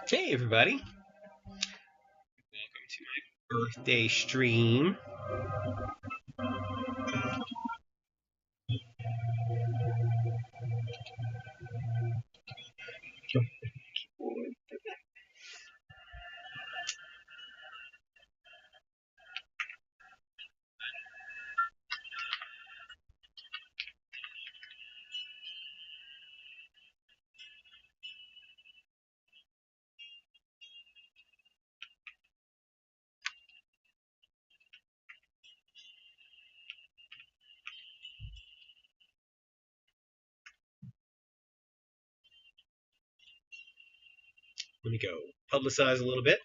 Hey everybody, welcome to my birthday stream. Let me go publicize a little bit.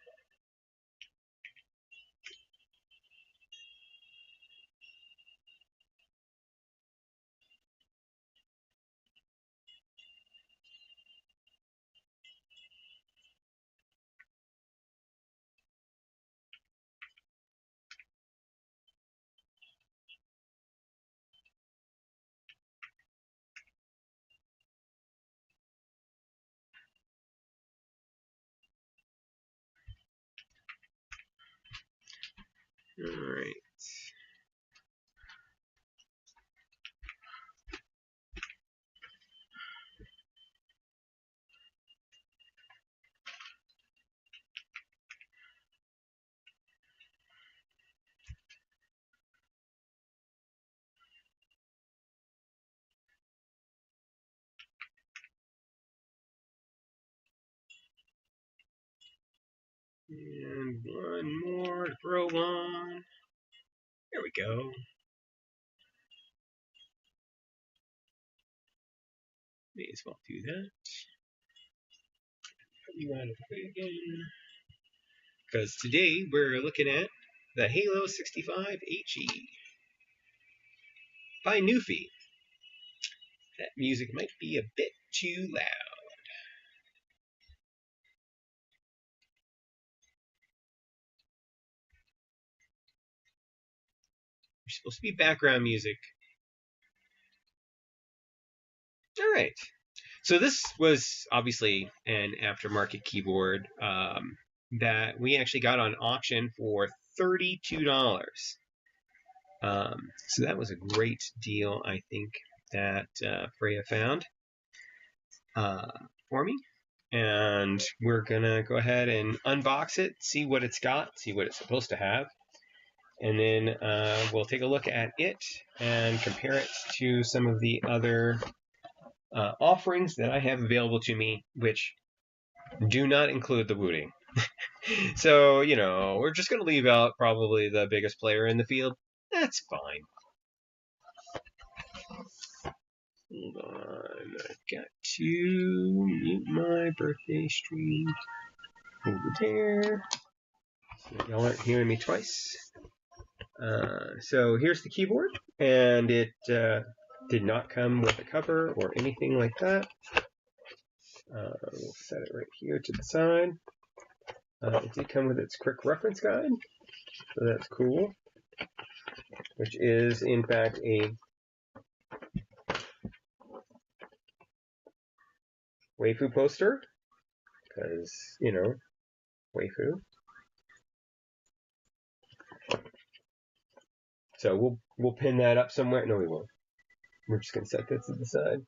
All right. And one more to throw on. There we go. May as well do that. Put you out of the way again. Because today we're looking at the Halo65 HE by Nuphy. That music might be a bit too loud. There's supposed to be background music. All right. So this was obviously an aftermarket keyboard that we actually got on auction for $32. So that was a great deal, I think, that Freya found for me. And we're going to go ahead and unbox it, see what it's got, see what it's supposed to have. And then we'll take a look at it and compare it to some of the other offerings that I have available to me, which do not include the booting. So, you know, we're just going to leave out probably the biggest player in the field. That's fine. Hold on, I've got to mute my birthday stream over there, so y'all aren't hearing me twice. So here's the keyboard, and it did not come with a cover or anything like that. We'll set it right here to the side. It did come with its quick reference guide, so that's cool, which is in fact a waifu poster, because, you know, waifu. So we'll pin that up somewhere. No, we won't. We're just going to set that to the side.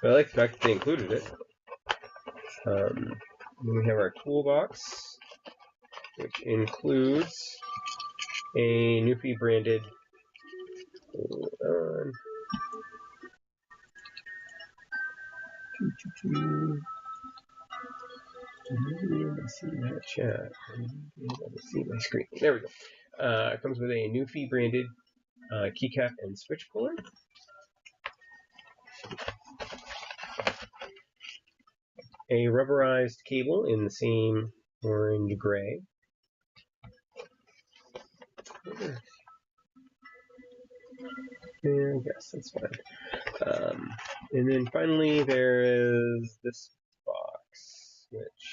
But I like the fact that they included it. Then we have our toolbox, which includes a Nuphy branded, hold on, let's see that chat. Let's see my screen. There we go. It comes with a Nuphy branded keycap and switch puller. A rubberized cable in the same orange gray. Yeah, I guess that's fine. And then finally there is this box. which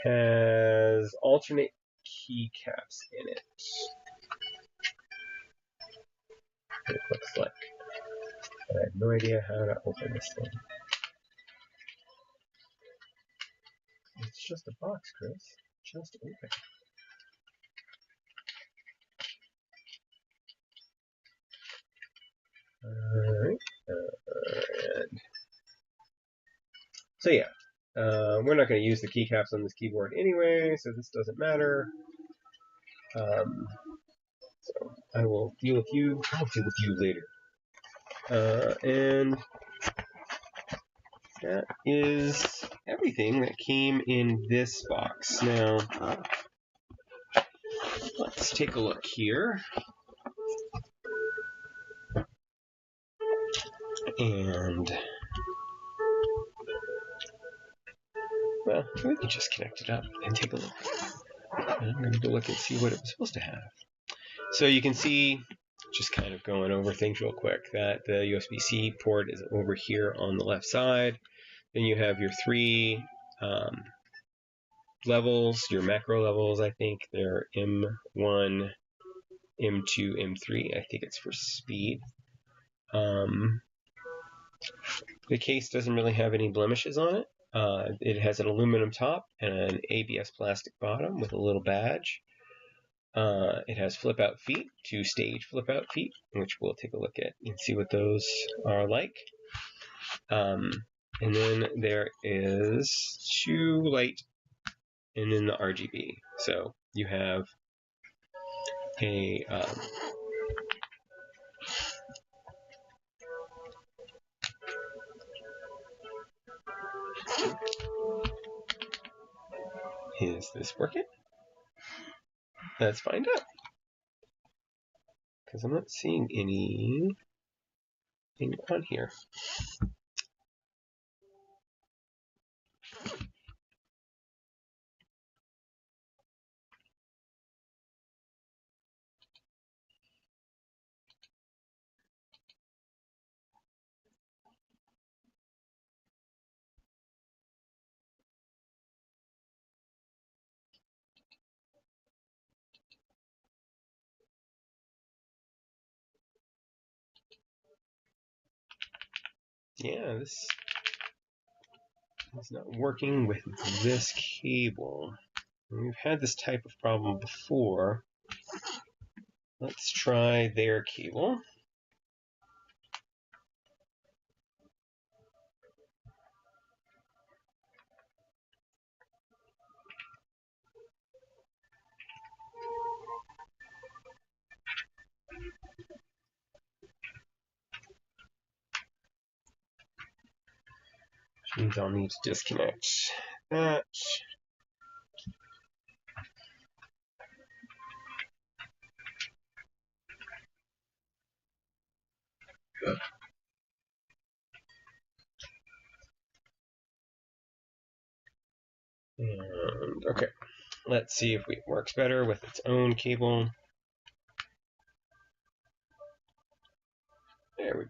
has alternate keycaps in it. It looks like. But I have no idea how to open this thing. It's just a box, Chris. Just open. Alright. So yeah, we're not going to use the keycaps on this keyboard anyway, so this doesn't matter. So I will deal with you. I'll deal with you later. And that is everything that came in this box. Now, let's take a look here. And, well, we can just connect it up and take a look. I'm going to go look and see what it was supposed to have. So you can see, just kind of going over things real quick, that the USB-C port is over here on the left side. Then you have your three levels, your macro levels, I think. They're M1, M2, M3. I think it's for speed. The case doesn't really have any blemishes on it. It has an aluminum top and an ABS plastic bottom with a little badge. It has flip-out feet, 2-stage flip-out feet, which we'll take a look at and see what those are like. And then there is 2 light and then the RGB. So you have a is this working? Let's find out. Because I'm not seeing anything on here. Yeah, this is not working with this cable. We've had this type of problem before. Let's try their cable. Which means I'll need to disconnect that. And okay, let's see if it works better with its own cable. There we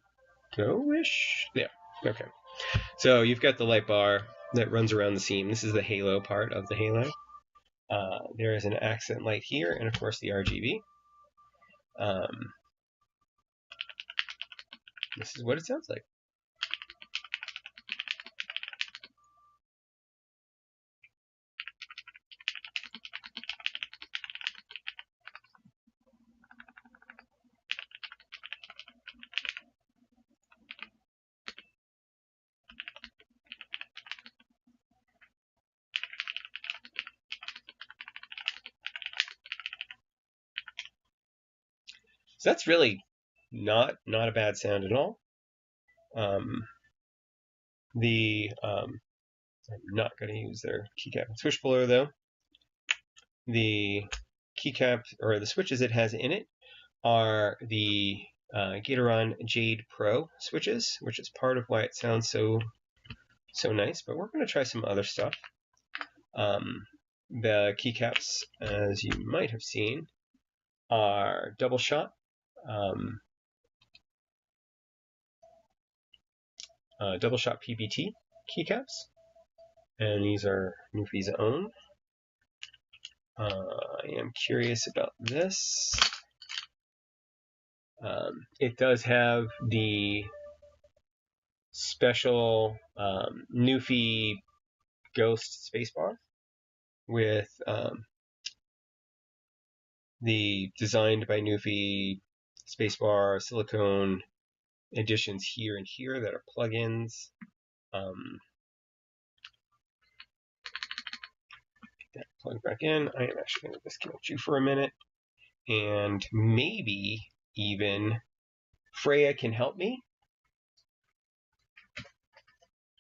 go-ish. Yeah, okay. So you've got the light bar that runs around the seam. This is the halo part of the halo. There is an accent light here, and of course the RGB. This is what it sounds like. So that's really not a bad sound at all. I'm not going to use their keycap and switch puller though. The keycap or the switches it has in it are the Gateron Jade Pro switches, which is part of why it sounds so nice. But we're going to try some other stuff. The keycaps, as you might have seen, are double shot. Double shot PBT keycaps. and these are Nuphy's own. I am curious about this. It does have the special Nuphy Ghost spacebar with the designed by Nuphy spacebar silicone additions here and here that are plugins. That plug back in. I am actually going to disconnect you for a minute, and maybe even Freya can help me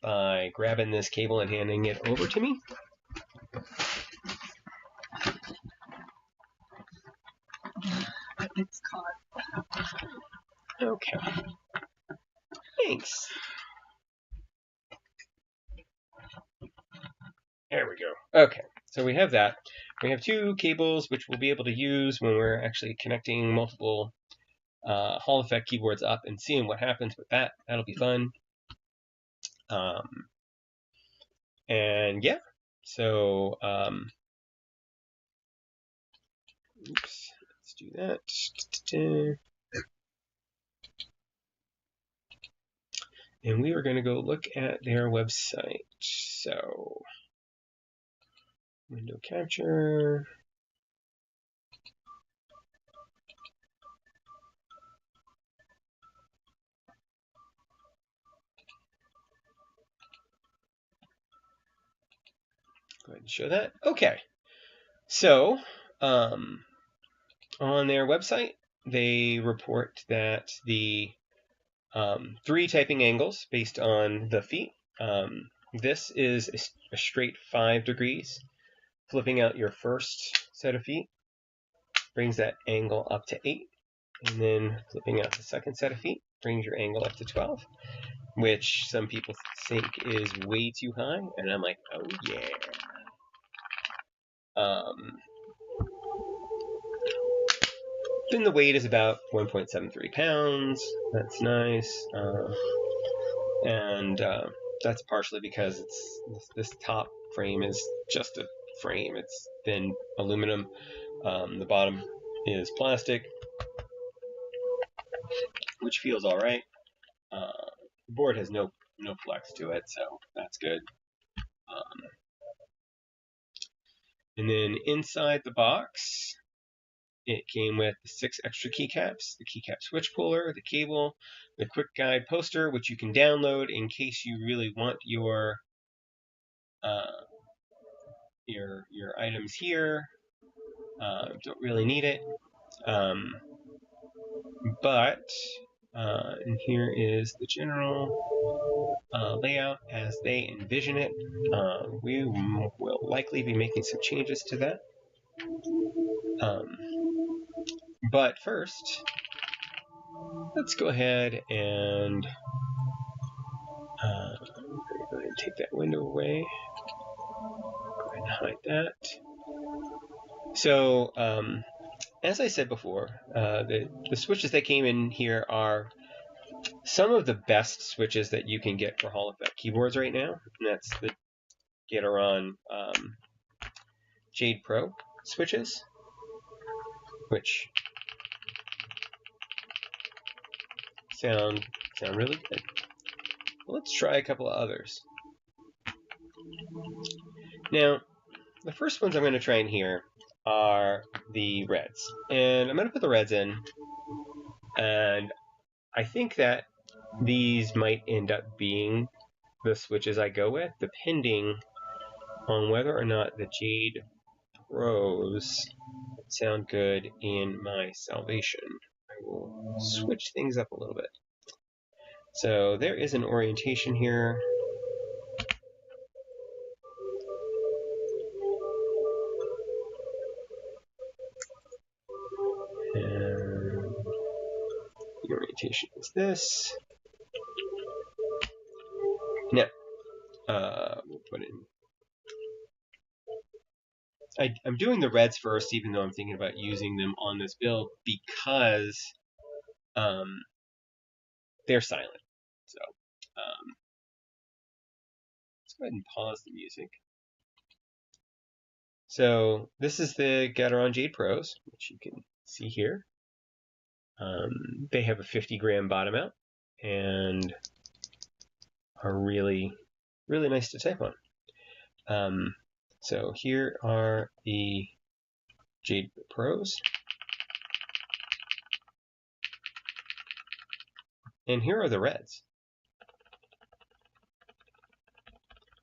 by grabbing this cable and handing it over to me. It's caught. Okay. Thanks. There we go. Okay, so we have that. We have two cables which we'll be able to use when we're actually connecting multiple Hall Effect keyboards up and seeing what happens with that. That'll be fun. And yeah, so oops, let's do that. And we are going to go look at their website. So, window capture. Go ahead and show that. Okay. So, on their website, they report that the 3 typing angles based on the feet. This is a straight 5 degrees. Flipping out your first set of feet brings that angle up to 8. And then flipping out the second set of feet brings your angle up to 12, which some people think is way too high. And I'm like, oh yeah. Then the weight is about 1.73 pounds. That's nice. And that's partially because this top frame is just a frame. It's thin aluminum. The bottom is plastic, which feels all right. The board has no flex to it, so that's good. And then inside the box, it came with the 6 extra keycaps, the keycap switch puller, the cable, the quick guide poster, which you can download in case you really want your items here. Don't really need it, but and here is the general layout as they envision it. We will likely be making some changes to that. But first, let's go ahead and go ahead and take that window away. Go ahead and hide that. So, as I said before, the switches that came in here are some of the best switches that you can get for Hall Effect keyboards right now. And that's the Gateron Jade Pro switches, which sound really good. Let's try a couple of others. Now, the first ones I'm going to try in here are the reds. And I'm going to put the reds in, and I think that these might end up being the switches I go with, depending on whether or not the Jade Pros sound good in my Salvation. I will switch things up a little bit. So there is an orientation here. And the orientation is this. Now, we'll put in. I'm doing the reds first, even though I'm thinking about using them on this build because they're silent. So Let's go ahead and pause the music. So this is the Gateron Jade Pros, which you can see here. They have a 50 gram bottom out and are really, really nice to type on. So here are the Jade Pros. And here are the reds.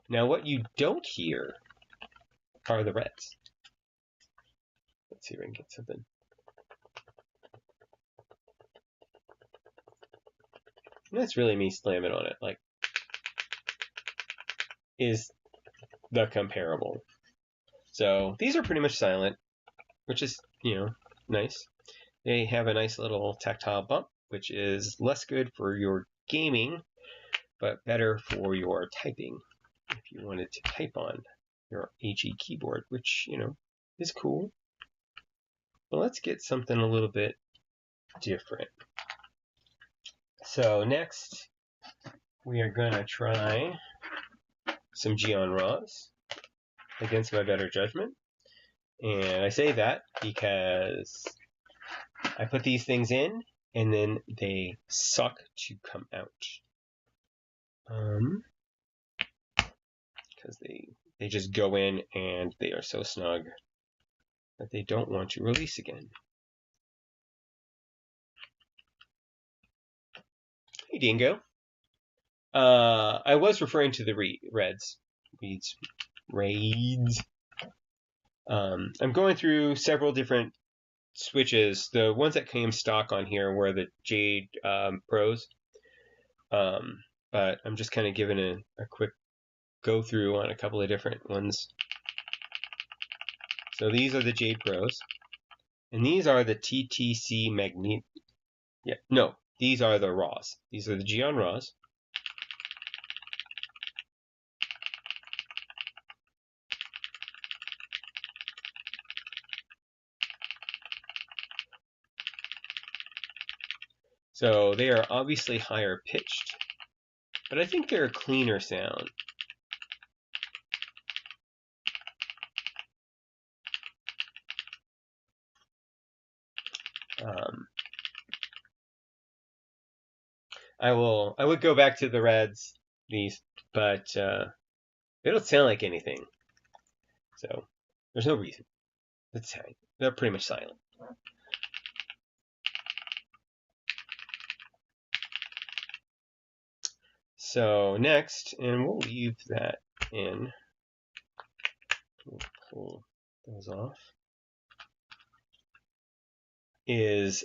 Now what you don't hear are the reds. Let's see if I can get something. And that's really me slamming on it, like, is the comparable. So these are pretty much silent, which is, nice. They have a nice little tactile bump, which is less good for your gaming, but better for your typing. If you wanted to type on your HE keyboard, which, is cool. But let's get something a little bit different. So next, we are going to try some Geon Raws against my better judgment. And I say that because I put these things in and then they suck to come out. Because they just go in and they are so snug that they don't want to release again. Hey, Dingo. I was referring to the raids. I'm going through several different switches. The ones that came stock on here were the Jade Pros. But I'm just kind of giving a quick go through on a couple of different ones. So these are the Jade Pros. And these are the TTC Magnet. Yeah, no, these are the Raws. These are the Geon Raws. So they are obviously higher pitched, but I think they're a cleaner sound. I would go back to the reds, but they don't sound like anything. So there's no reason. They're pretty much silent. So next, and we'll leave that in. We'll pull those off. Is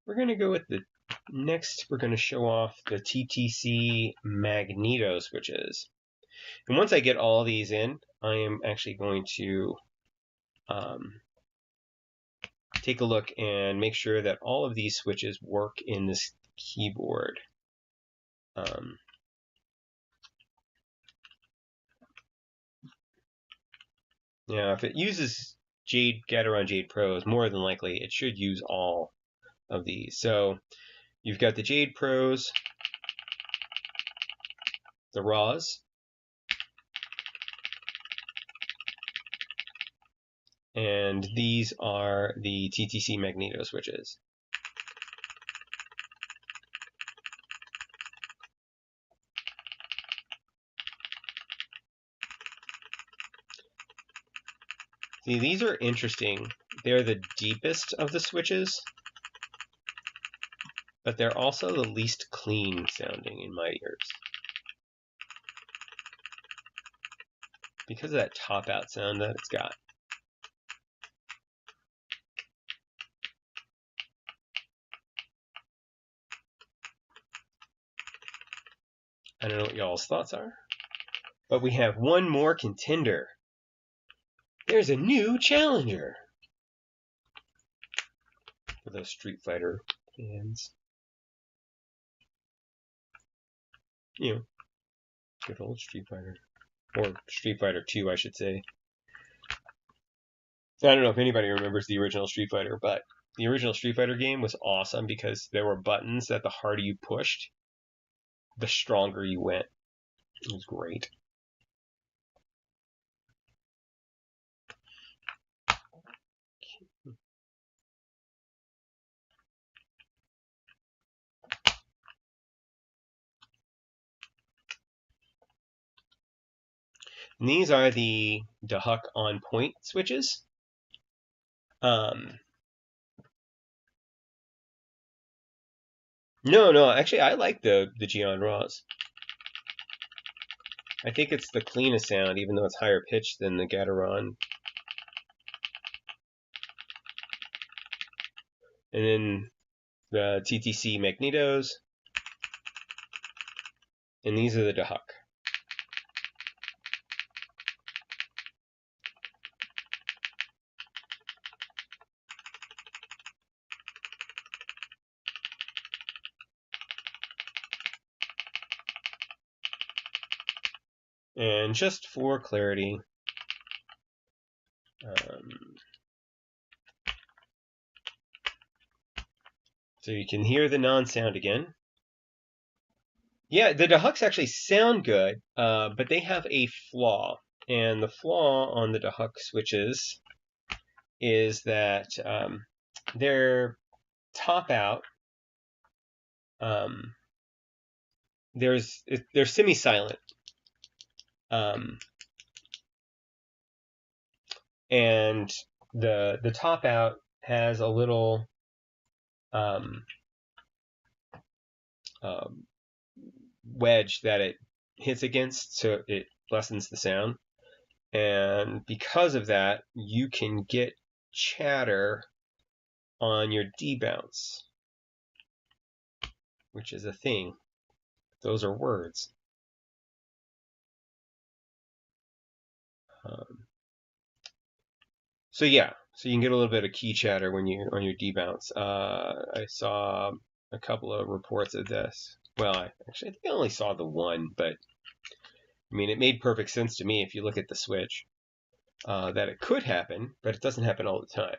we're going to go with next, we're going to show off the TTC Magneto switches. And once I get all these in, I am actually going to take a look and make sure that all of these switches work in this keyboard. Now, if it uses Gateron Jade Pros, more than likely it should use all of these. So you've got the Jade Pros, the Raws, and these are the TTC Magneto switches. See, these are interesting. They're the deepest of the switches, but they're also the least clean sounding in my ears. Because of that top out sound that it's got. I don't know what y'all's thoughts are, but we have one more contender. There's a new challenger for those Street Fighter fans. Good old Street Fighter. Or Street Fighter 2, I should say. I don't know if anybody remembers the original Street Fighter, but the original Street Fighter game was awesome because there were buttons that the harder you pushed, the stronger you went. It was great. And these are the DeHuck on point switches. No, actually, I like the Geon Raws. I think it's the cleanest sound, even though it's higher pitched than the Gateron. And then the TTC Magnetos. And these are the DeHuck. And just for clarity, so you can hear the non-sound again. Yeah, the DeHucks actually sound good, but they have a flaw. And the flaw on the DeHuck switches is that they're top out. They're semi-silent. And the top out has a little wedge that it hits against, so it lessens the sound. And because of that, you can get chatter on your debounce, which is a thing. Those are words. So yeah, so you can get a little bit of key chatter when you on your debounce. I saw a couple of reports of this. Well, I think I only saw the one, but I mean, it made perfect sense to me if you look at the switch that it could happen, but it doesn't happen all the time.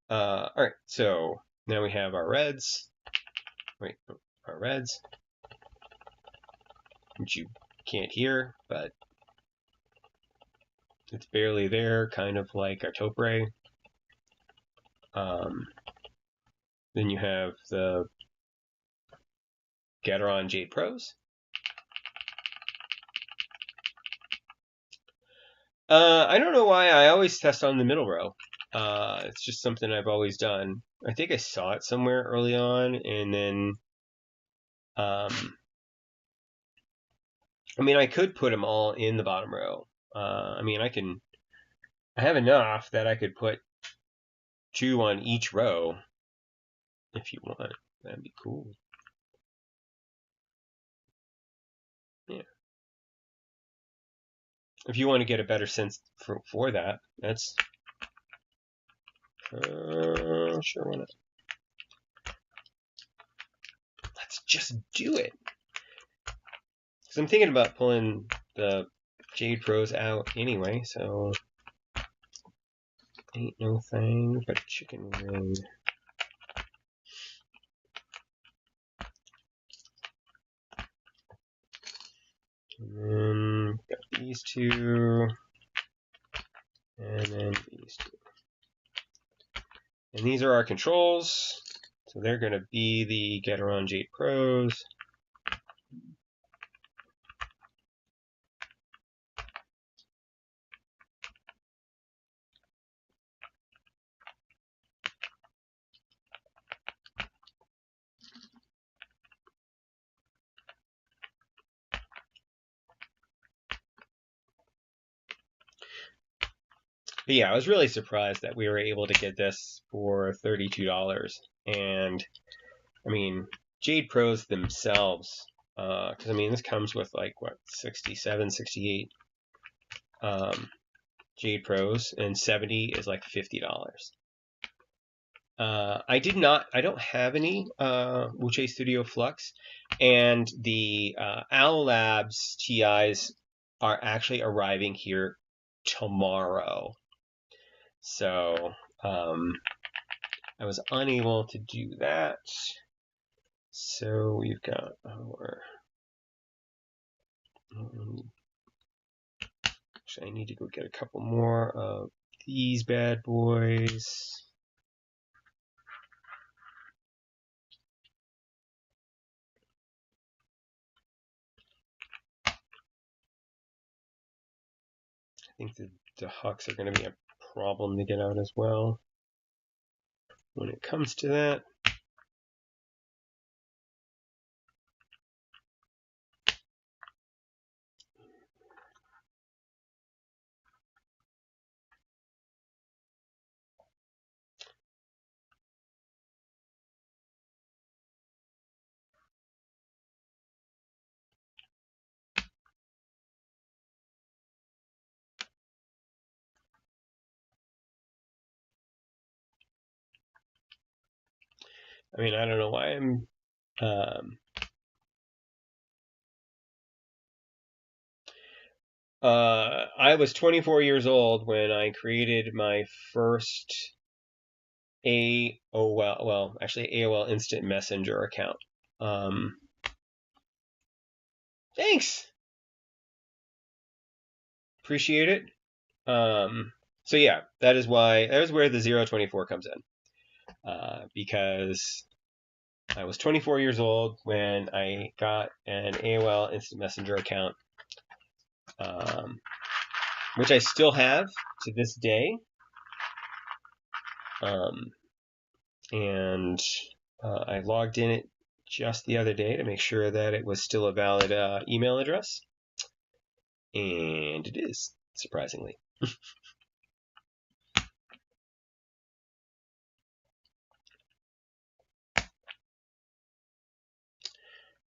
All right, so now we have our reds. Wait, our reds, which you can't hear, but it's barely there, kind of like our taupe ray. Then you have the Gateron Jade Pros. I don't know why I always test on the middle row. It's just something I've always done. I think I saw it somewhere early on, and then, I mean, I could put them all in the bottom row. I mean, I have enough that I could put 2 on each row if you want. That'd be cool. Yeah. If you want to get a better sense for that, that's sure, why not? Let's just do it. Because I'm thinking about pulling the Jade Pros out anyway, so ain't no thing but a chicken wing. And then got these two, and then these two. And these are our controls. So they're going to be the Gateron Jade Pros. But yeah, I was really surprised that we were able to get this for $32. And I mean, Jade Pros themselves, because I mean, this comes with like what, 67, 68 Jade Pros, and 70 is like $50. I don't have any Wuche Studio Flux, and the Owl Labs TIs are actually arriving here tomorrow. So I was unable to do that. So we've got our Actually, I need to go get a couple more of these bad boys. I think the hucks are going to be a problem to get out as well when it comes to that. I mean, I don't know why I'm I was 24 years old when I created my first AOL Instant Messenger account. Thanks. Appreciate it. So yeah, that is where the 024 comes in. Because I was 24 years old when I got an AOL Instant Messenger account, which I still have to this day. And I logged in it just the other day to make sure that it was still a valid email address. And it is, surprisingly.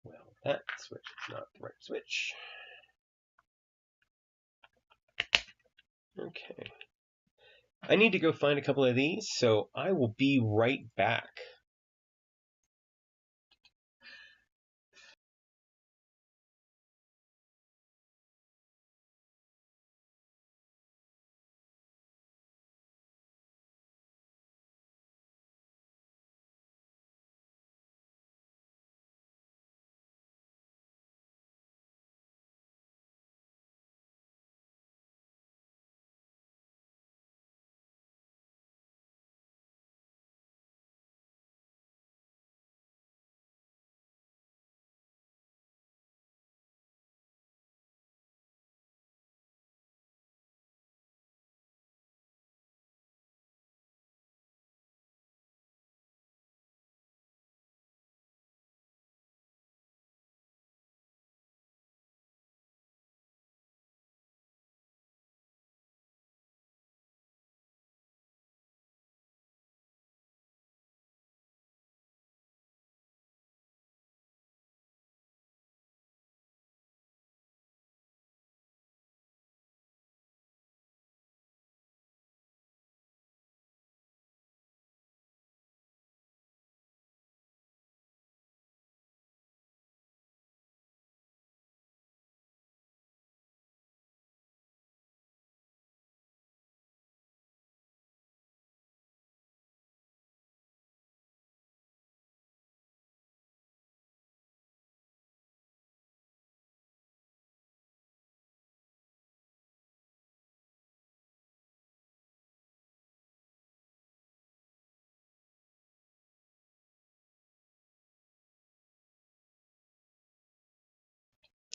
Well, that switch is not the right switch. Okay. I need to go find a couple of these, so I will be right back.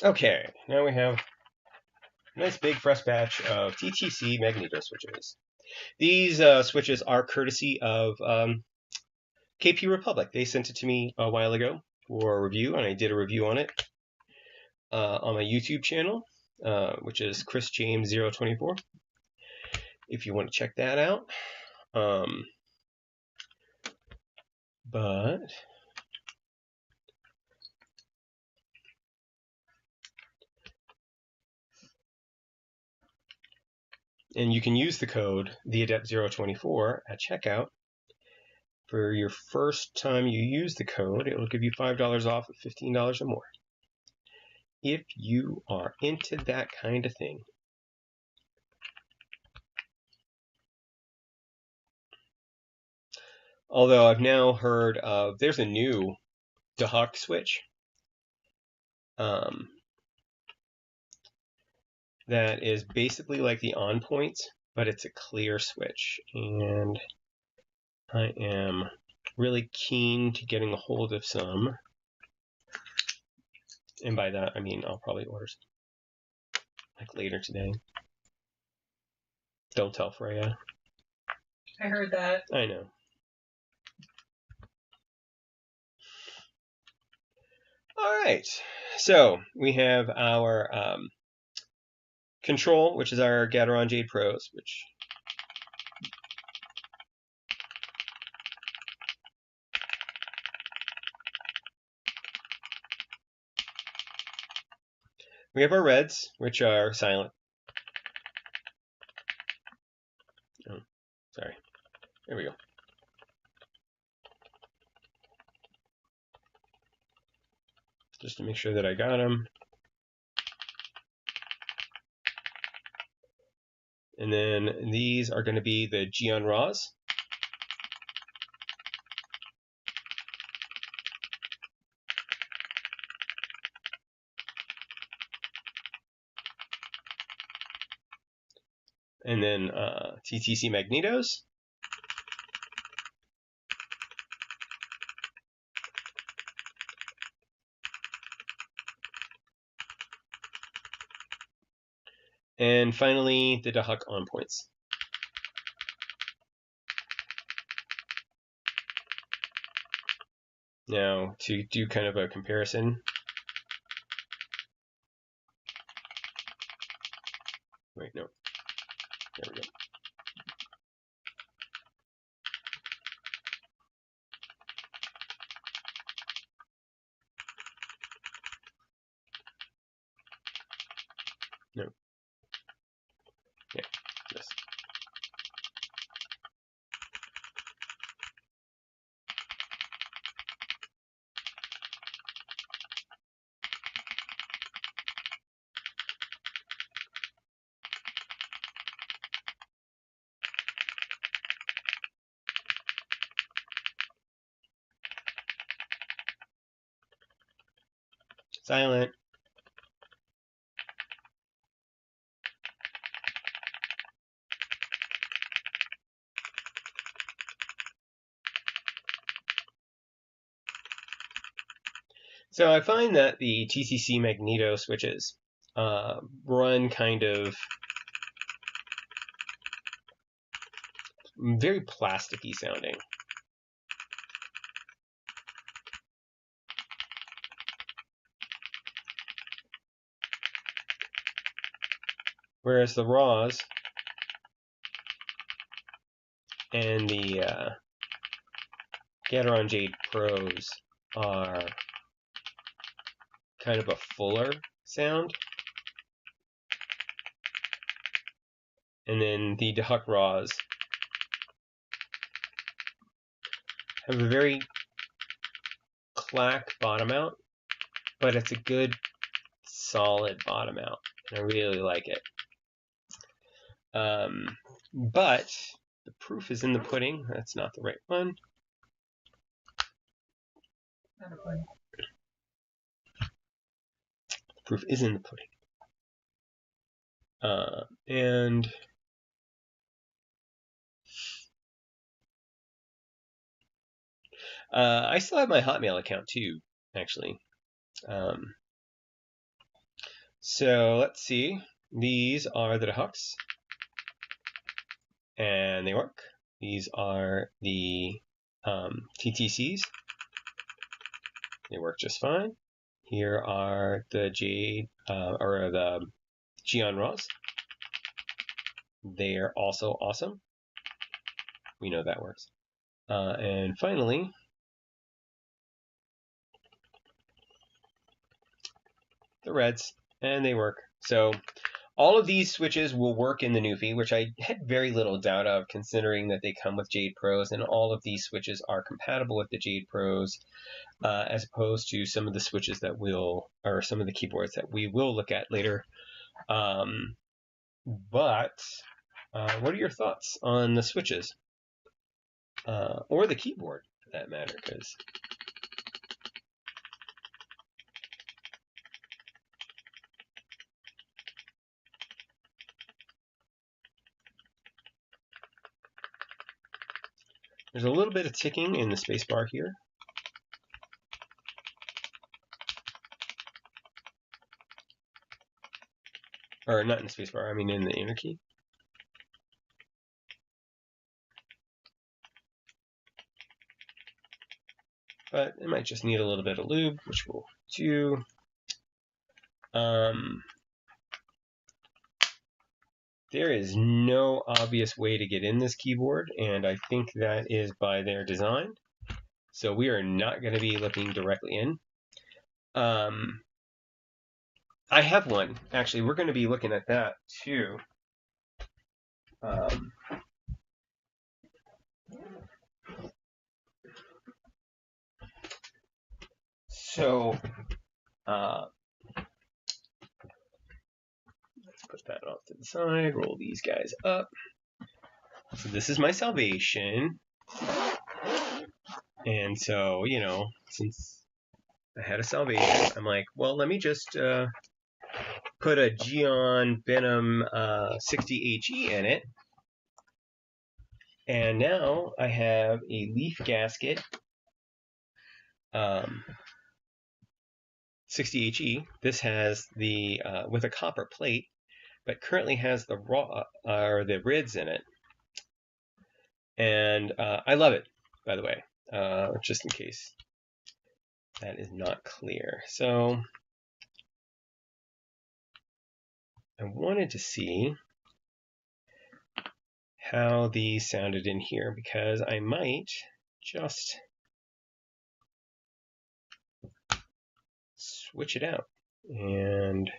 Okay, now we have a nice big fresh batch of TTC magneto switches. These switches are courtesy of KP Republic. They sent it to me a while ago for a review, and I did a review on it on my YouTube channel, which is Chris James 024. If you want to check that out. And you can use the code TheAdept024 at checkout. For your first time you use the code, it will give you $5 off of $15 or more. If you are into that kind of thing. Although I've now heard of, there's a new DeHuck switch. that is basically like the on point, but it's a clear switch. And I am really keen to getting a hold of some. And by that, I mean I'll probably order some like later today. Don't tell Freya. I heard that. I know. All right. So we have our control, which is our Gateron Jade Pros, which we have our reds, which are silent. Oh, sorry. There we go. Just to make sure that I got them. And then these are going to be the Geon Raws. And then TTC Magnetos. And finally, the Dahuk on points. Now, to do kind of a comparison. Wait, no. There we go. No. Yeah, this. Silent. So I find that the TTC Magneto switches run kind of very plasticky sounding. Whereas the Raws and the Gateron Jade Pros are kind of a fuller sound. And then the Dahuk Raws have a very clack bottom out, but it's a good solid bottom out. And I really like it. But the proof is in the pudding. That's not the right one. Not a pudding. The proof is in the pudding. And I still have my Hotmail account too, actually. So let's see. These are the Dahuks, and they work. These are the TTCs. They work just fine. Here are the Jade or the Geon Raws. They are also awesome. We know that works. And finally, the reds, and they work. So all of these switches will work in the Nuphy, which I had very little doubt of, considering that they come with Jade Pros, and all of these switches are compatible with the Jade Pros, as opposed to some of the switches that will, or some of the keyboards that we will look at later. But what are your thoughts on the switches? Or the keyboard, for that matter, because There's a little bit of ticking in the spacebar here. Or not in the spacebar, I mean in the enter key. But it might just need a little bit of lube, which we'll do. There is no obvious way to get in this keyboard, and I think that is by their design. So we are not going to be looking directly in. I have one. Actually, we're going to be looking at that too. So let's put that off to the side, roll these guys up. So this is my salvation. And so, you know, since I had a salvation, I'm like, well, let me just put a Geon Venom 60 HE in it. And now I have a leaf gasket 60 HE. This has the with a copper plate, but currently has the raw or the rids in it. And I love it, by the way, just in case that is not clear. So I wanted to see how these sounded in here, because I might just switch it out and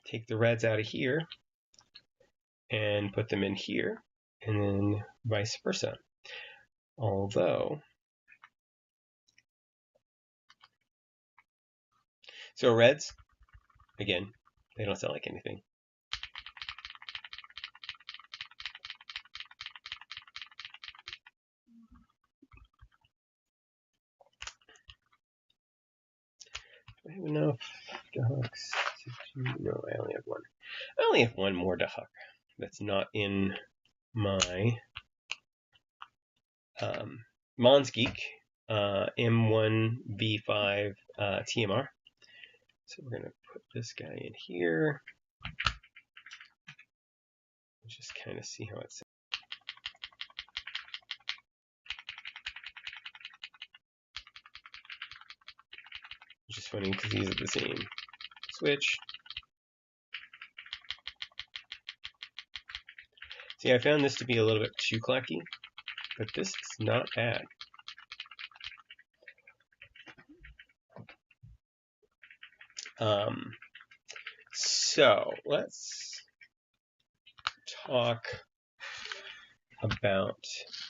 take the reds out of here and put them in here, and then vice versa. Although, so reds, again, they don't sound like anything. Do I have enough ducks? No, I only have one. I only have one more duck that's not in my Monsgeek M1V5 TMR. So we're going to put this guy in here. Just kind of see how it sounds. Which is funny because these are the same switch. See, I found this to be a little bit too clacky, but this is not bad. So let's talk about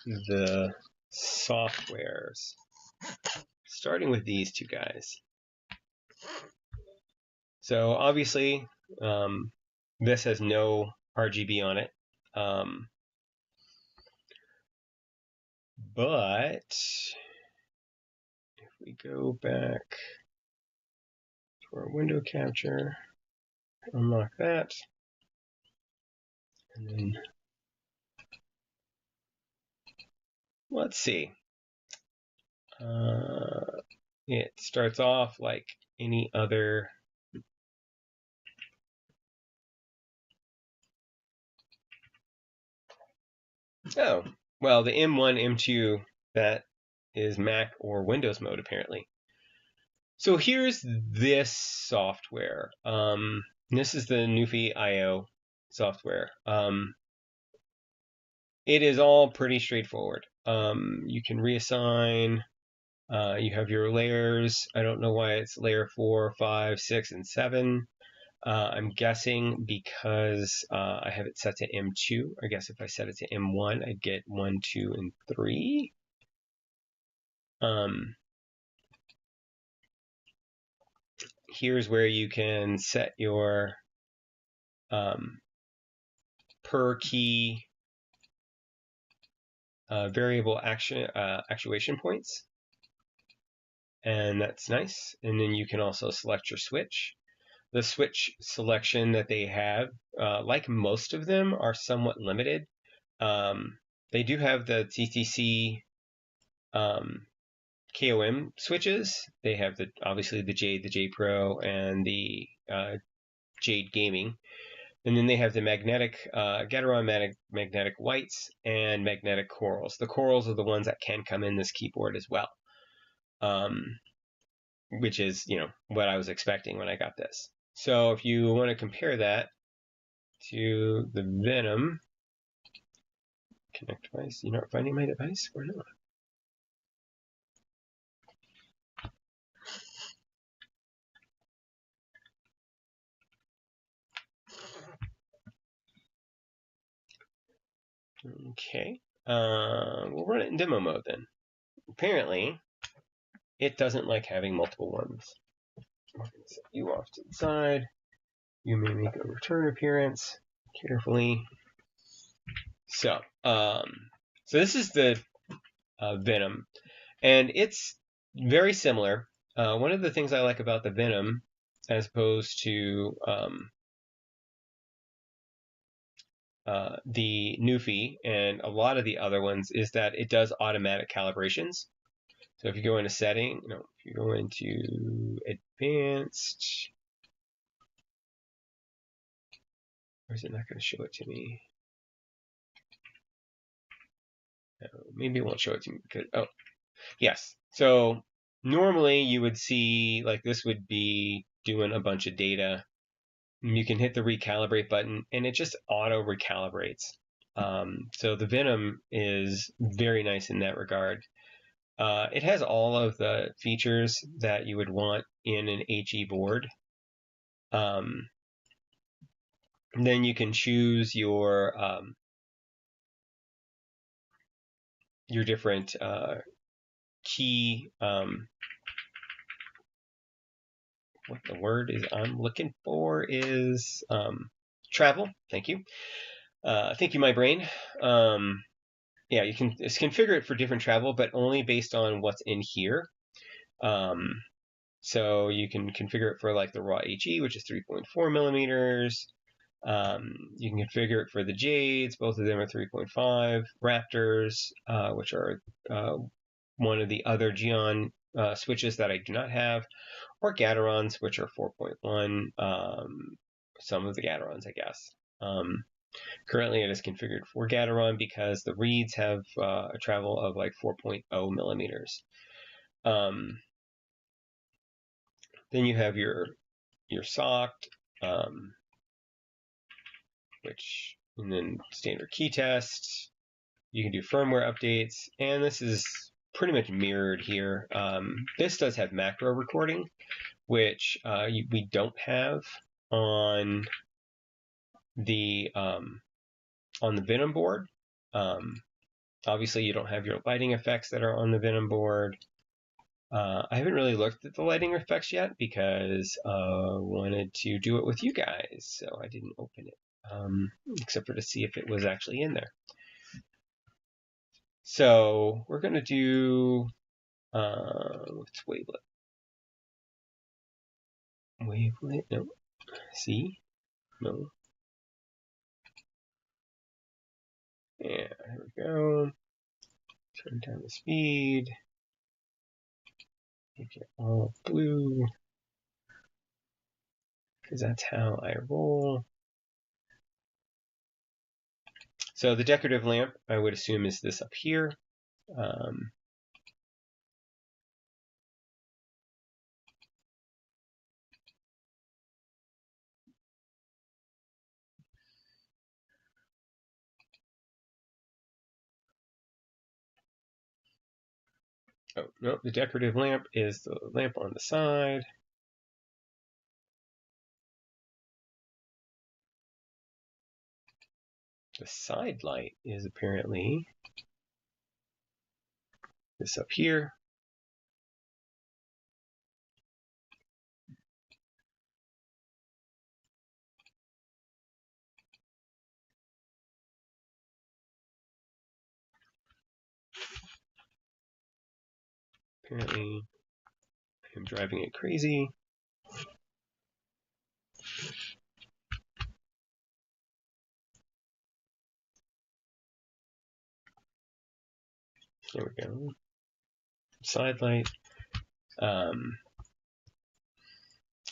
the softwares, starting with these two guys. So obviously, this has no RGB on it, but if we go back to our window capture, unlock that, and then let's see. It starts off like any other oh, well, the M1, M2, that is Mac or Windows mode apparently. So here's this software. This is the Nuphy IO software. It is all pretty straightforward. You can reassign. You have your layers. I don't know why it's layer 4, 5, 6, and 7. I'm guessing because I have it set to M2. I guess if I set it to M1, I'd get 1, 2, and 3. Here's where you can set your per key variable actuation points, and that's nice. And then you can also select your switch. The switch selection that they have, like most of them, are somewhat limited. They do have the TTC KOM switches. They have obviously the Jade, the J Pro, and the Jade Gaming. And then they have the magnetic Gateron magnetic whites and magnetic corals. The corals are the ones that can come in this keyboard as well, which is what I was expecting when I got this. So if you want to compare that to the Venom, connect device. You're not finding my device? Or not? Okay. We'll run it in demo mode then. Apparently, it doesn't like having multiple ones. I'm going to set you off to the side. You may make a return appearance carefully. So this is the Venom, and it's very similar. One of the things I like about the Venom, as opposed to the Nuphy and a lot of the other ones, is that it does automatic calibrations. So if you go into setting, if you go into advanced, or is it not going to show it to me? Maybe it won't show it to me because, oh, yes. So normally you would see, like, this would be doing a bunch of data. You can hit the recalibrate button and it just auto recalibrates. So the Venom is very nice in that regard. It has all of the features that you would want in an HE board. Then you can choose your different key, what the word is I'm looking for is travel. Thank you. Thank you, my brain. Yeah, you can configure it for different travel, but only based on what's in here. So you can configure it for like the raw HE, which is 3.4 millimeters. You can configure it for the Jades. Both of them are 3.5. Raptors, which are one of the other Geon switches that I do not have, or Gaterons, which are 4.1. Some of the Gaterons, I guess. Currently, it is configured for Gateron because the reeds have a travel of like 4.0 millimeters. Then you have your socked, and then standard key tests. You can do firmware updates, and this is pretty much mirrored here. This does have macro recording, which we don't have on the Venom board. Obviously, you don't have your lighting effects that are on the Venom board. I haven't really looked at the lighting effects yet because I wanted to do it with you guys, so I didn't open it, except for to see if it was actually in there. So we're going to do, what's wavelet? Wavelet, no. See? No. Yeah, here we go. Turn down the speed. Make it all blue, because that's how I roll. So the decorative lamp, I would assume, is this up here. Oh, no, the decorative lamp is the lamp on the side. The side light is apparently this up here. Apparently, I'm driving it crazy. There we go. Side light.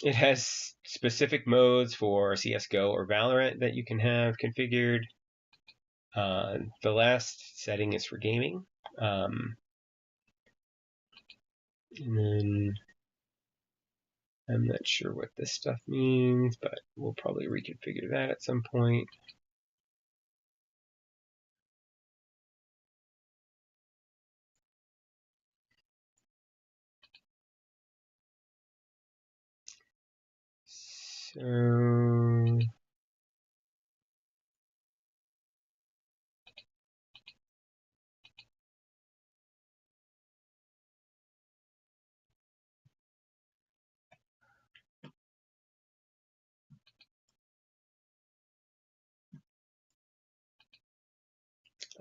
It has specific modes for CSGO or Valorant that you can have configured. The last setting is for gaming. And then I'm not sure what this stuff means, but we'll probably reconfigure that at some point. So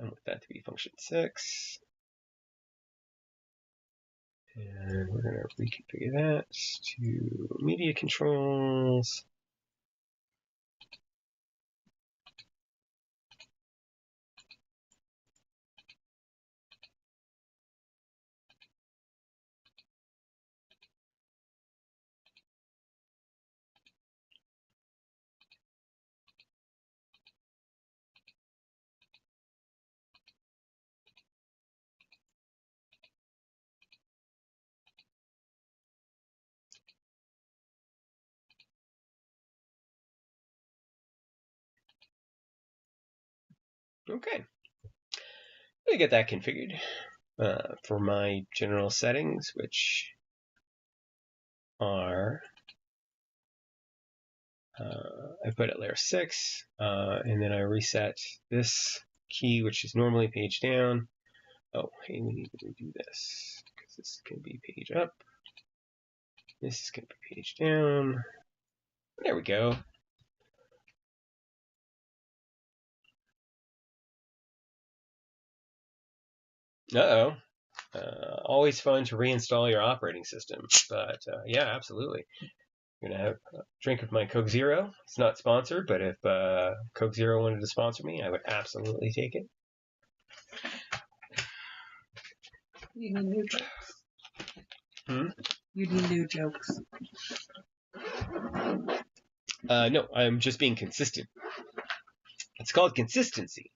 I want that to be function 6. And we're going to reconfigure that to media controls. Okay. Let me get that configured for my general settings, which are I put at layer 6, and then I reset this key, which is normally page down. Oh, hey, we need to redo this because this is going to be page up. This is going to be page down. There we go. Uh-oh. Always fun to reinstall your operating system, but yeah, absolutely. I'm going to have a drink of my Coke Zero. It's not sponsored, but if Coke Zero wanted to sponsor me, I would absolutely take it. You need new jokes. Hmm? You need new jokes. No, I'm just being consistent. It's called consistency.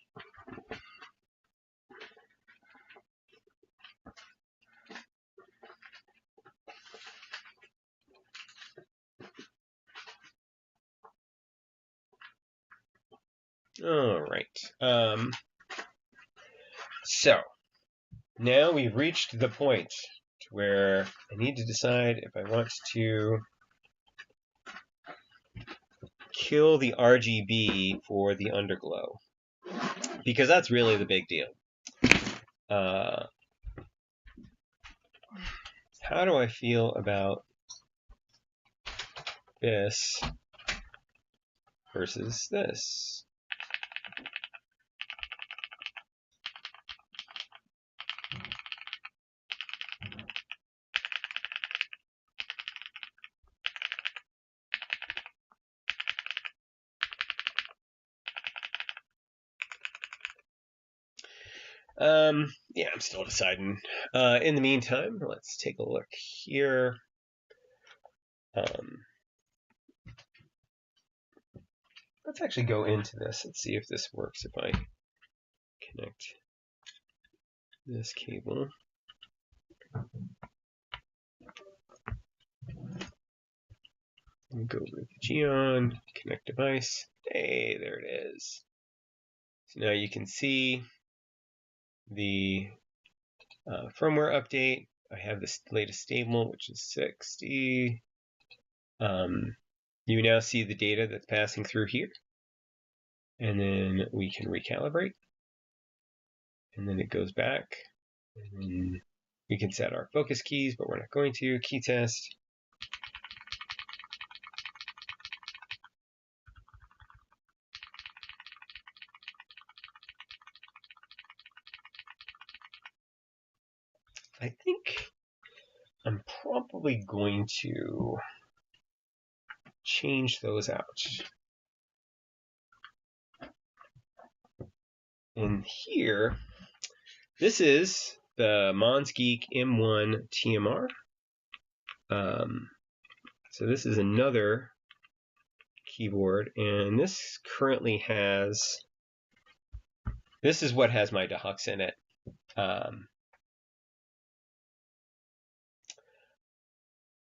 All right. So now we've reached the point where I need to decide if I want to kill the RGB for the underglow, because that's really the big deal. How do I feel about this versus this? Yeah, I'm still deciding. In the meantime, let's take a look here. Let's actually go into this and see if this works if I connect this cable. Go over to Geon, connect device. Hey, there it is. So now you can see the firmware update. I have this latest stable, which is 60. You now see the data that's passing through here. And then we can recalibrate. And then it goes back. And then we can set our focus keys, but we're not going to. Key test. I think I'm probably going to change those out. And here, this is the Monsgeek M1 TMR. So this is another keyboard, and this currently has, this is what has my DeHux in it.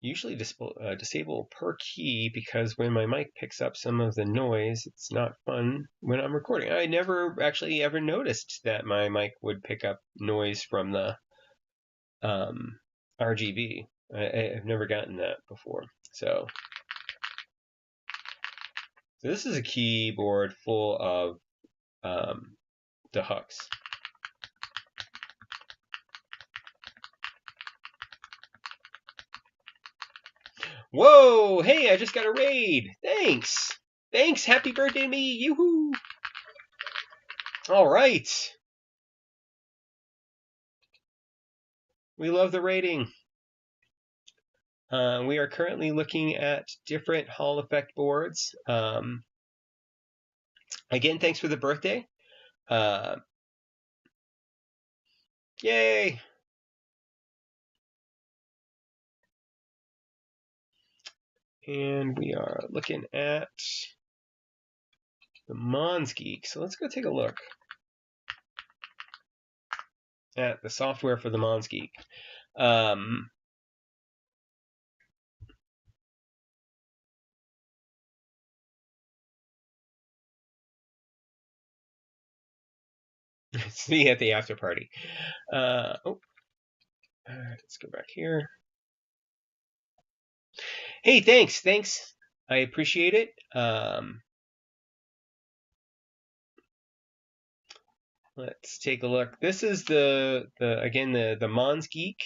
Usually disable per key, because when my mic picks up some of the noise, it's not fun when I'm recording. I never actually ever noticed that my mic would pick up noise from the RGB. I've never gotten that before. So this is a keyboard full of DeHux. Whoa! Hey, I just got a raid. Thanks. Thanks. Happy birthday to me. Yoo-hoo. All right. We love the rating. We are currently looking at different Hall effect boards. Again, thanks for the birthday. Yay! And we are looking at the Monsgeek. So let's go take a look at the software for the Monsgeek. See you at the after party. Let's go back here. Hey, thanks. I appreciate it. Let's take a look. This is the Monsgeek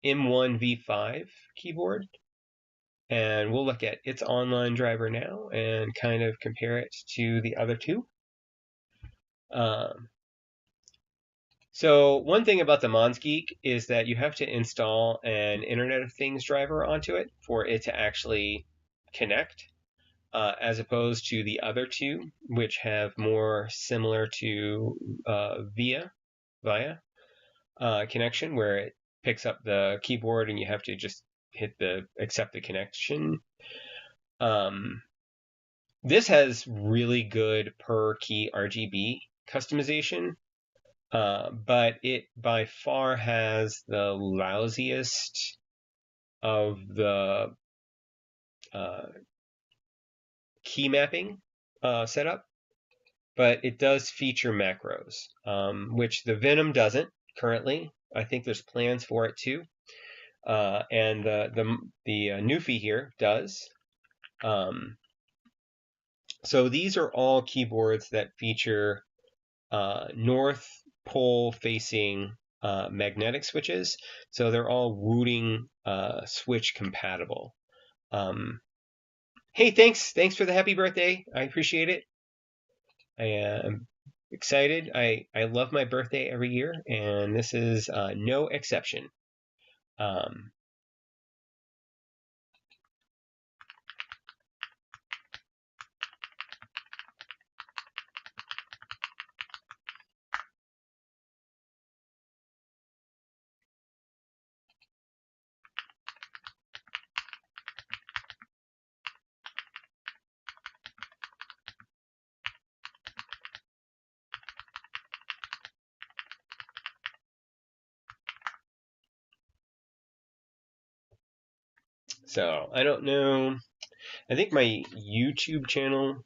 M1V5 keyboard, and we'll look at its online driver now and kind of compare it to the other two. So one thing about the Monsgeek is that you have to install an Internet of Things driver onto it for it to actually connect, as opposed to the other two, which have more similar to VIA connection, where it picks up the keyboard and you have to just hit the accept the connection. This has really good per key RGB customization, but it by far has the lousiest of the key mapping setup, but it does feature macros, which the Venom doesn't currently. I think there's plans for it too, and the Nuphy here does. So these are all keyboards that feature North Pole facing magnetic switches, so they're all Wooting switch compatible. Hey, thanks for the happy birthday. I appreciate it. I am excited. I love my birthday every year, and this is no exception. So I don't know. I think my YouTube channel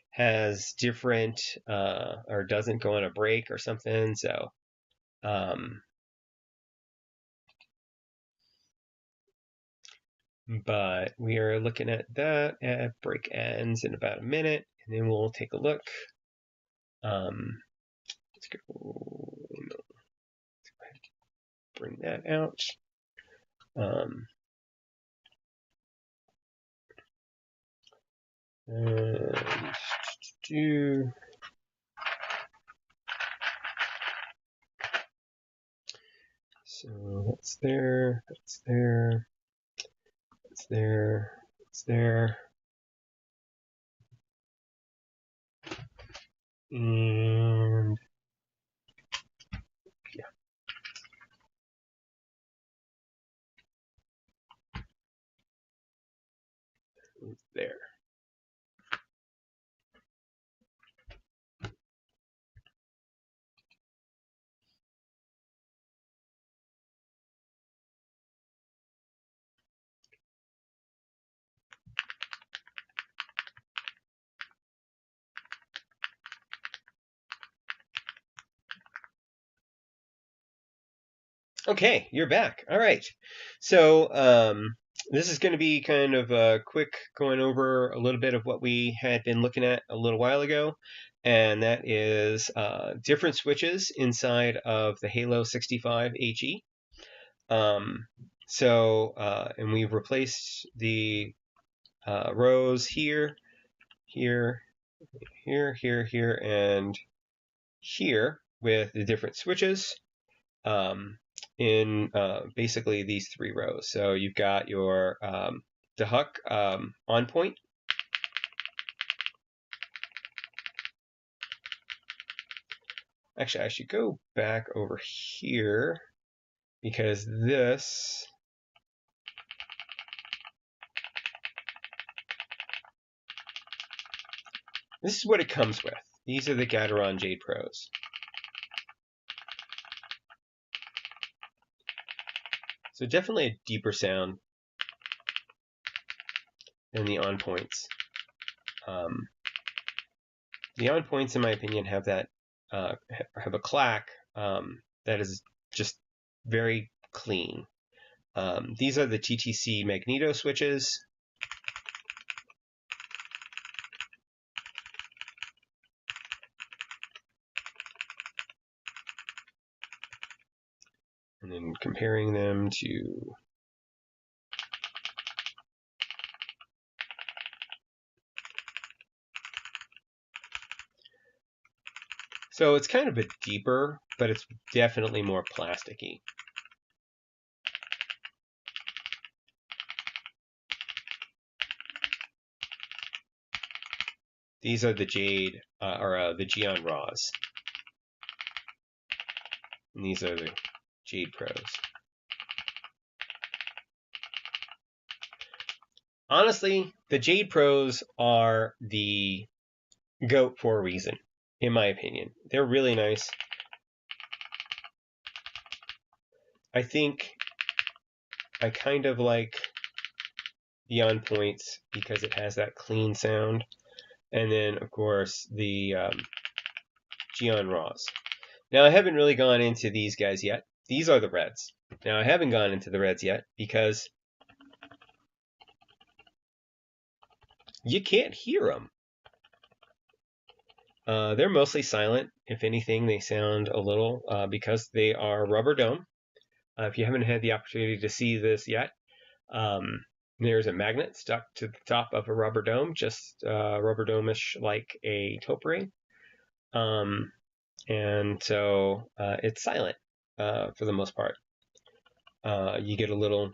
has different or doesn't go on a break or something. So but we are looking at that. Break ends in about a minute, and then we'll take a look. Let's go. Bring that out. And so that's there, that's there, that's there, that's there. And Okay, you're back. All right. So this is going to be kind of a quick going over a little bit of what we had been looking at a little while ago, and that is different switches inside of the Halo65 HE. And we've replaced the rows here, here, here, and here with the different switches. In basically these three rows. So you've got your DeHuck on point. Actually, I should go back over here because this is what it comes with. These are the Gateron Jade Pros. So definitely a deeper sound than the on points. The on points, in my opinion, have that have a clack that is just very clean. These are the TTC Magneto switches. And then comparing them to so it's kind of a deeper, but it's definitely more plasticky. These are the Jade, the Geon Raws. And these are the Jade Pros. Honestly, the Jade Pros are the GOAT for a reason, in my opinion. They're really nice. I think I kind of like the on points because it has that clean sound. And then, of course, the Geon Raws. Now, I haven't really gone into these guys yet. These are the Reds. Now, I haven't gone into the Reds yet because you can't hear them. They're mostly silent. If anything, they sound a little because they are rubber dome. If you haven't had the opportunity to see this yet, there's a magnet stuck to the top of a rubber dome, just rubber dome-ish like a taupe ring. And so it's silent for the most part. You get a little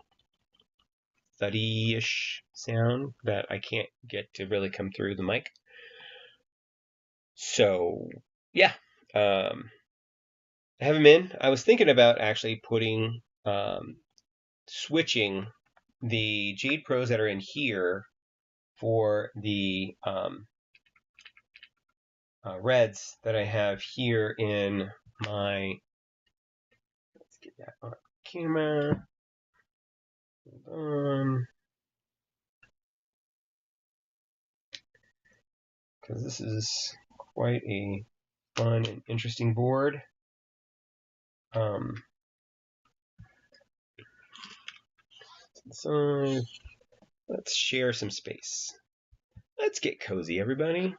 thuddy-ish sound that I can't get to really come through the mic. So, yeah. I have them in. I was thinking about actually switching the Jade Pros that are in here for the Reds that I have here in my, let's get that on camera. Hold on. Because this is quite a fun and interesting board. So let's share some space. Let's get cozy, everybody.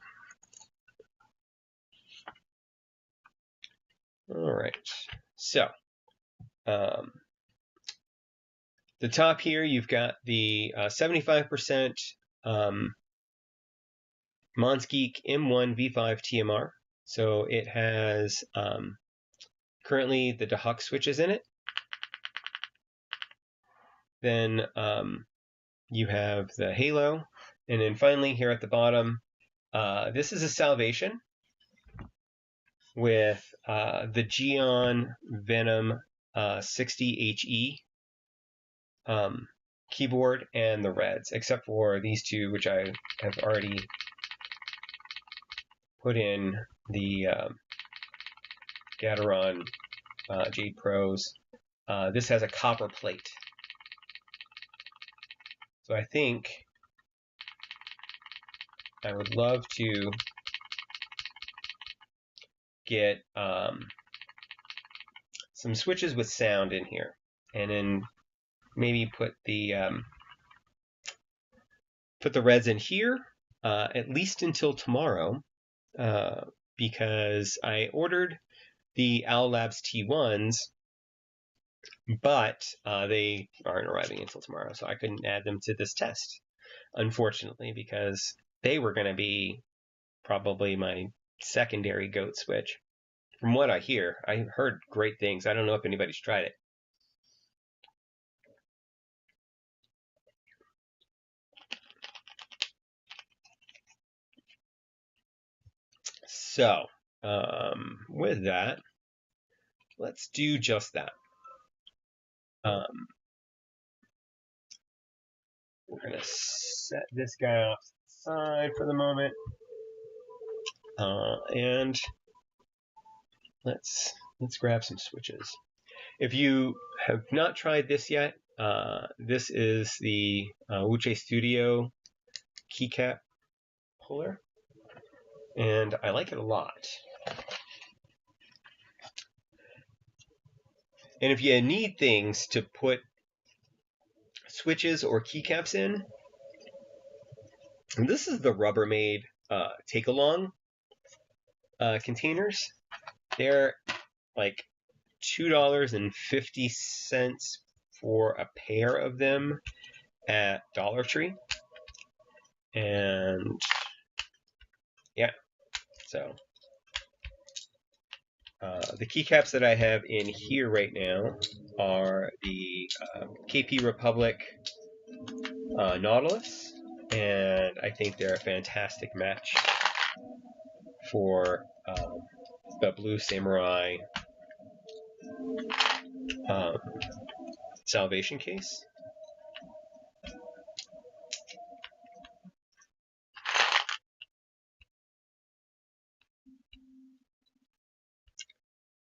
All right. So the top here, you've got the 75% Monsgeek M1 V5 TMR. So it has currently the DeHuck switches in it. Then you have the Halo. And then finally here at the bottom, this is a Salvation with the Geon Venom 60 HE keyboard and the Reds, except for these two, which I have already put in the Gateron Jade Pros. This has a copper plate. So I think I would love to some switches with sound in here, and then maybe put the reds in here at least until tomorrow, because I ordered the Owl Labs T1s, but they aren't arriving until tomorrow, so I couldn't add them to this test, unfortunately, because they were going to be probably my secondary goat switch. From what I hear, I heard great things. I don't know if anybody's tried it. So, with that, let's do just that. We're going to set this guy off to the side for the moment. And let's grab some switches. If you have not tried this yet, this is the Wuche Studio keycap puller, and I like it a lot. And if you need things to put switches or keycaps in, and this is the Rubbermaid take-along containers. They're like $2.50 for a pair of them at Dollar Tree. And yeah, so the keycaps that I have in here right now are the KP Republic Nautilus, and I think they're a fantastic match for the Blue Samurai Salvation case.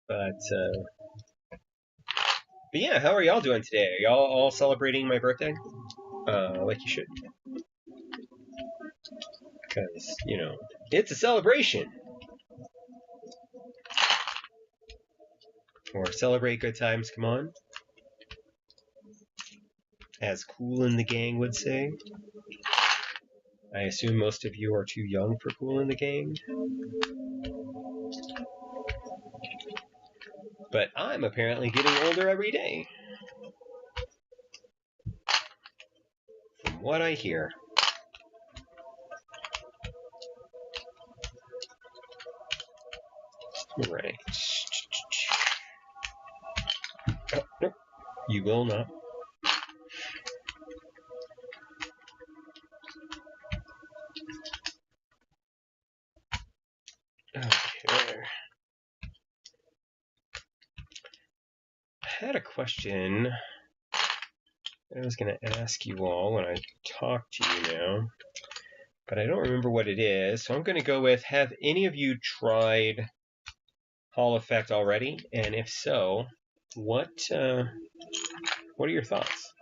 But yeah, how are y'all doing today? Are y'all all celebrating my birthday? Like you should. Because, you know, it's a celebration. Or celebrate good times, come on. As Cool in the Gang would say. I assume most of you are too young for Cool in the Gang. But I'm apparently getting older every day. From what I hear. Right. Oh, nope. You will not. Okay. I had a question I was going to ask you all when I talk to you now, but I don't remember what it is. So I'm going to go with, have any of you tried Hall Effect already? And if so, what are your thoughts?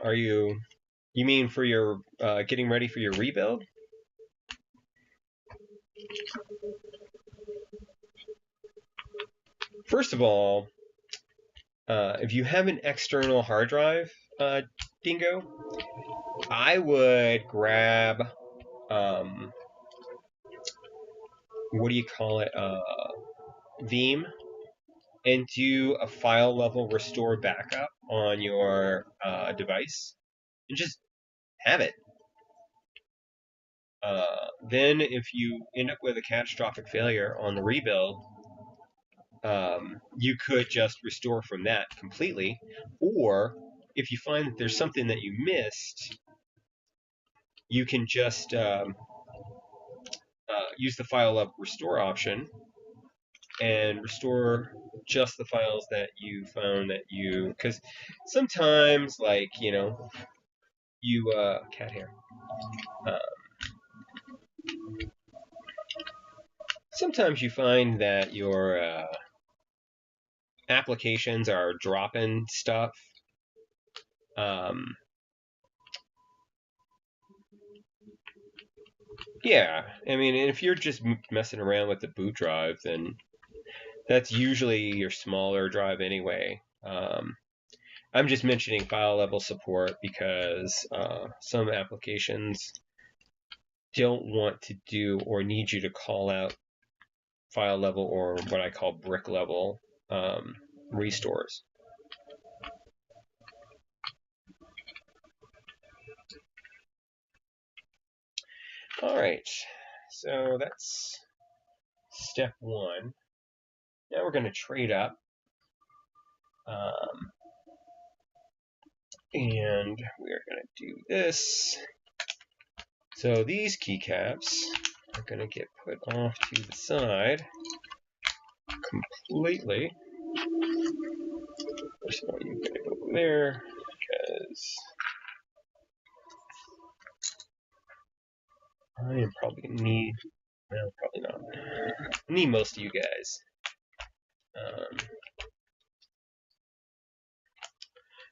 Are you mean for your getting ready for your rebuild? First of all, if you have an external hard drive, Dingo, I would grab what do you call it, Veeam, and do a file level restore backup on your device, and just have it. Then if you end up with a catastrophic failure on the rebuild, you could just restore from that completely, or if you find that there's something that you missed, you can just use the file level restore option and restore just the files that you found that you, because sometimes, like, you know, you cat hair. Sometimes you find that your applications are dropping stuff. Yeah, I mean, if you're just messing around with the boot drive, then that's usually your smaller drive anyway. I'm just mentioning file level support because some applications don't want to do or need you to call out file level or what I call brick level restores. All right, so that's step one. Now we're going to trade up. And we're going to do this. So these keycaps are going to get put off to the side completely. First of all, you're going to go over there because I am probably going to need, well, probably not. I need most of you guys.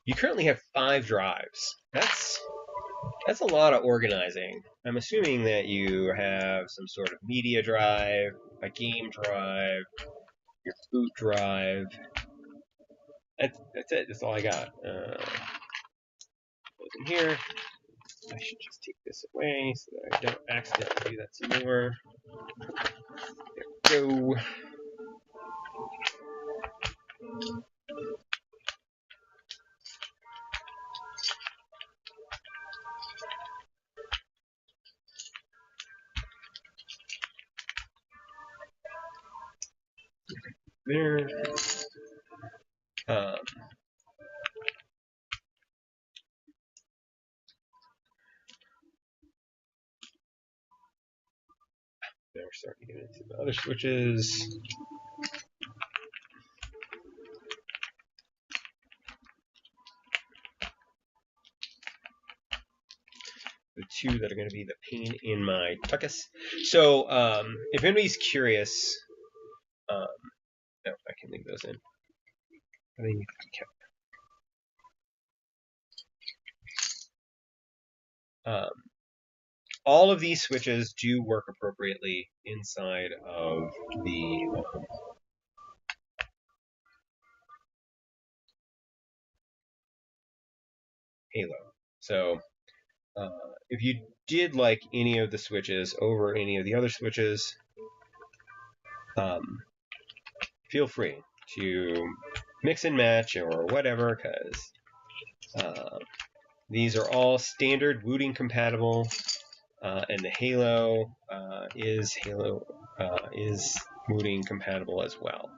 You currently have 5 drives. That's a lot of organizing. I'm assuming that you have some sort of media drive, a game drive, your boot drive. That's it. That's all I got. Close in here. I should just take this away so that I don't accidentally do that some more. There we go. There. Now we're starting to get into the other switches. The 2 that are going to be the pain in my tuchus. So, if anybody's curious, no, I can leave those in. I think all of these switches do work appropriately inside of the Halo. So if you did like any of the switches over any of the other switches, feel free to mix and match or whatever, because these are all standard Wooting compatible, and the Halo is Wooting compatible as well.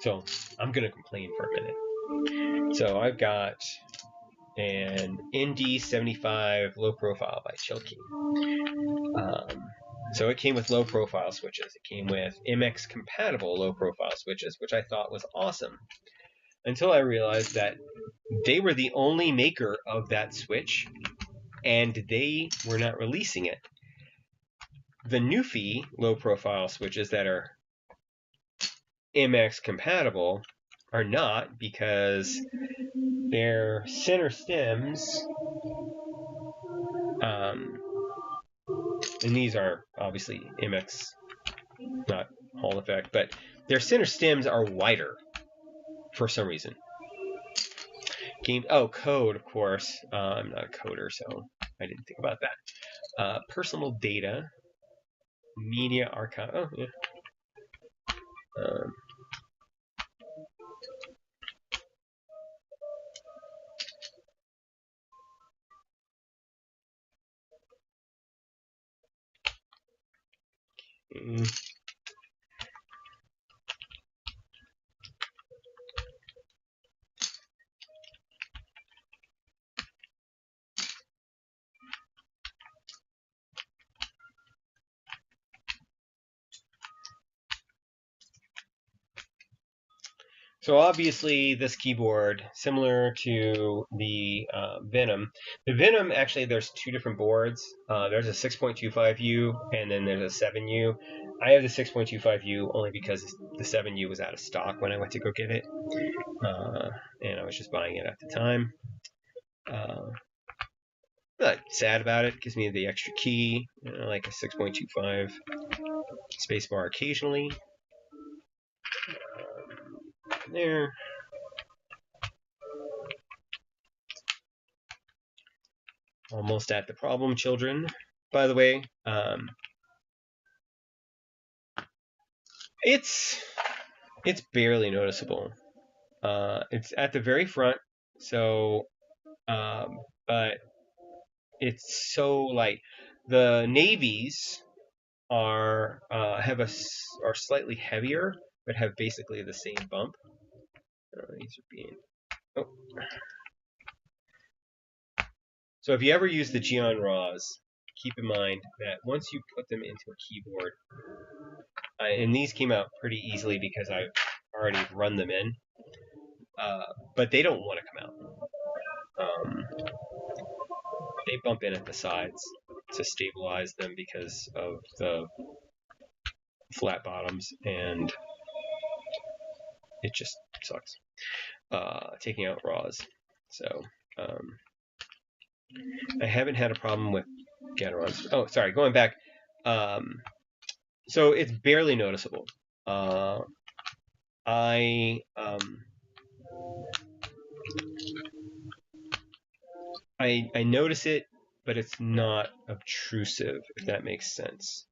So I'm going to complain for a minute. So I've got an ND75 low profile by Chilkey. So it came with low profile switches. It came with MX compatible low profile switches, which I thought was awesome. Until I realized that they were the only maker of that switch, and they were not releasing it. The Nuphy low profile switches that are MX compatible are not, because their center stems, and these are obviously MX, not Hall effect, but their center stems are wider for some reason. Code, of course. I'm not a coder, so I didn't think about that. Personal data, media archive. Oh, yeah. So obviously this keyboard, similar to the Venom. The Venom, actually, there's two different boards. There's a 6.25U and then there's a 7U. I have the 6.25U only because the 7U was out of stock when I went to go get it. And I was just buying it at the time. Not sad about it. It gives me the extra key, like a 6.25 spacebar occasionally. There. Almost at the problem, children. By the way, it's barely noticeable. It's at the very front, so but it's so light. The navies are are slightly heavier, but have basically the same bump. These are being So if you ever use the Geon RAWs, keep in mind that once you put them into a keyboard, and these came out pretty easily because I've already run them in, but they don't want to come out. They bump in at the sides to stabilize them because of the flat bottoms, and it just sucks taking out RAWs. So I haven't had a problem with Gaterons. Oh, sorry, going back. So it's barely noticeable. I notice it, but it's not obtrusive, if that makes sense.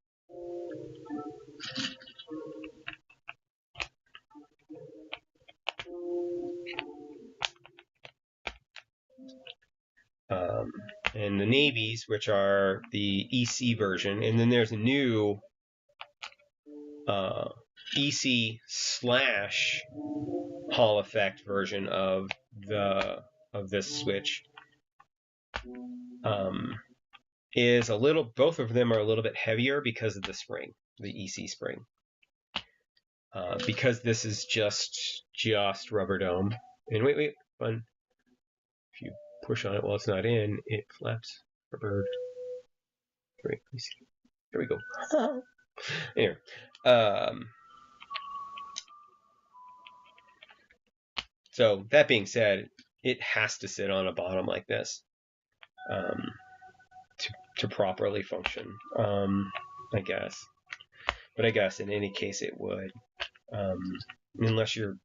And the navies, which are the EC version, and then there's a new EC / Hall effect version of this switch. Is a little. Both of them are a little bit heavier because of the spring, the EC spring. Because this is just rubber dome. And wait, fun. If you push on it while it's not in, it flaps for bird. Great. There we go. Anyway, so that being said, it has to sit on a bottom like this to properly function. I guess, but I guess in any case it would, unless you're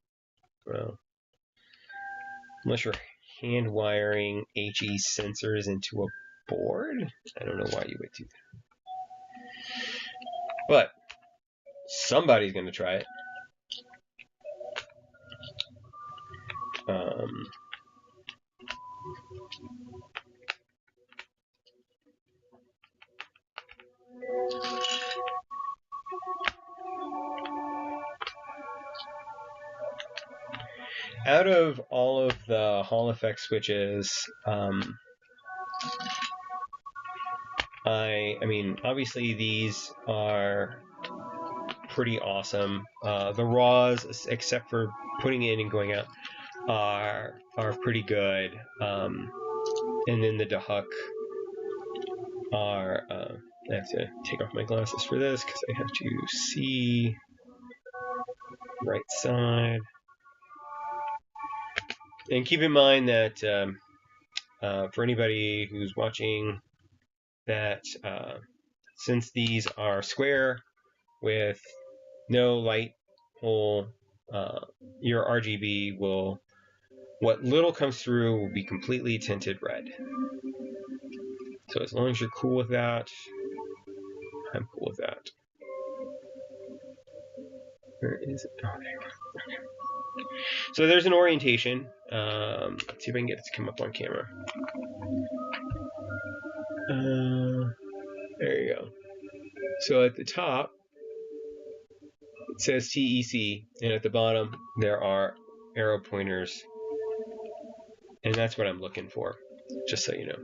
hand wiring HE sensors into a board. I don't know why you would do that. But somebody's going to try it. Out of all of the Hall effect switches, I mean, obviously these are pretty awesome. The RAWs, except for putting in and going out, are pretty good. And then the Dahuk are. I have to take off my glasses for this because I have to see right side. And keep in mind that for anybody who's watching, that since these are square with no light hole, your RGB will, what little comes through will be completely tinted red. So as long as you're cool with that, I'm cool with that. Where is it? Oh, there you are. Okay. So there's an orientation. Let's see if I can get it to come up on camera. There you go. So at the top, it says TEC, and at the bottom, there are arrow pointers. And that's what I'm looking for, just so you know.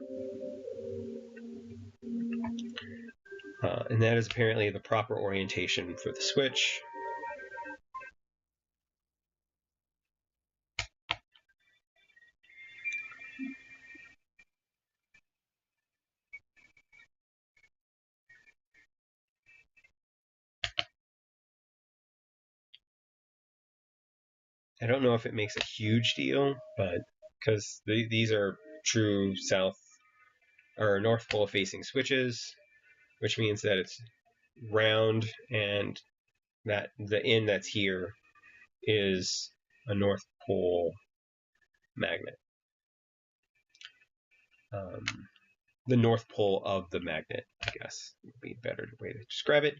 And that is apparently the proper orientation for the switch. I don't know if it makes a huge deal, but because these are true south or north pole facing switches, which means that it's round and that the end that's here is a north pole magnet. The north pole of the magnet, I guess, would be a better way to describe it.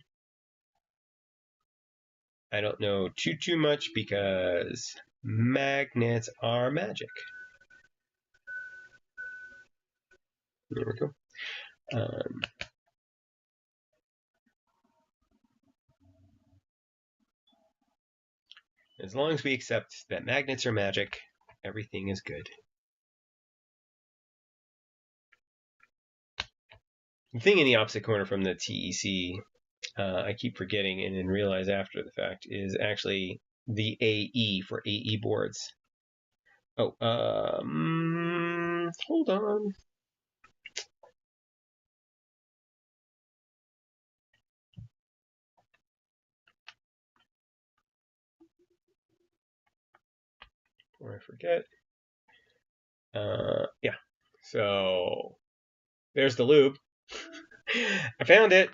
I don't know too much because magnets are magic. There we go. As long as we accept that magnets are magic, everything is good. The thing in the opposite corner from the TEC, I keep forgetting and then realize after the fact, is actually the AE for AE boards. Oh, hold on. Before I forget. Yeah. So there's the lube. I found it.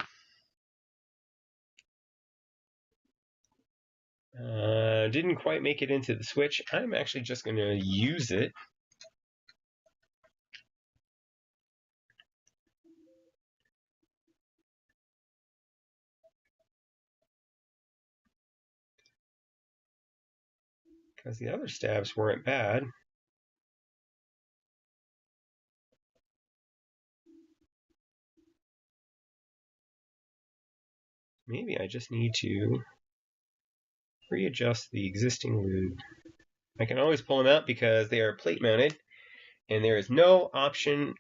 Didn't quite make it into the switch. I'm actually just going to use it. Because the other stabs weren't bad. Maybe I just need to readjust the existing lube. I can always pull them out because they are plate mounted and there is no option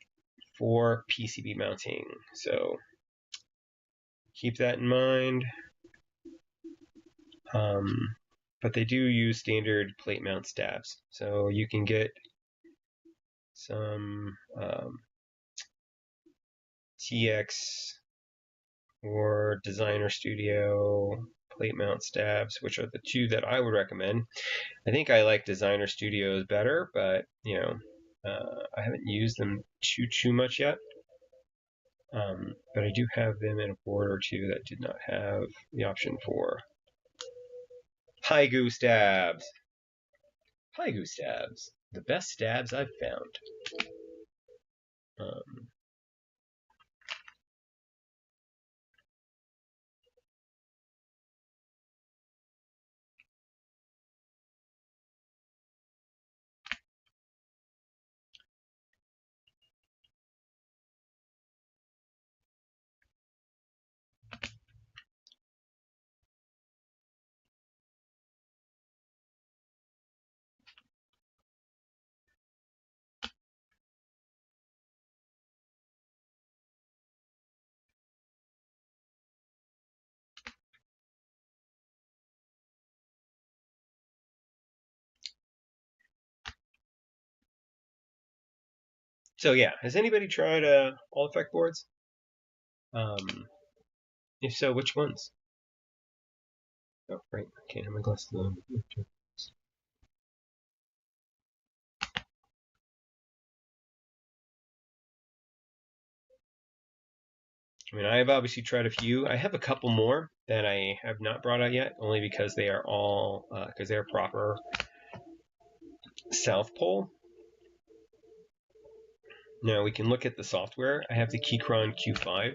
for PCB mounting. So keep that in mind. But they do use standard plate mount stabs. So you can get some TX or Designer Studio plate mount stabs, which are the two that I would recommend. I think I like Designer Studios better, but you know, I haven't used them too much yet. But I do have them in a board or two that did not have the option for Haigu stabs. Haigu stabs, the best stabs I've found. So yeah, has anybody tried all effect boards? If so, which ones? Oh, right, I can't have my glasses on. I mean, I've obviously tried a few. I have a couple more that I have not brought out yet, only because they are all because they're proper South Pole. Now we can look at the software. I have the Keychron Q5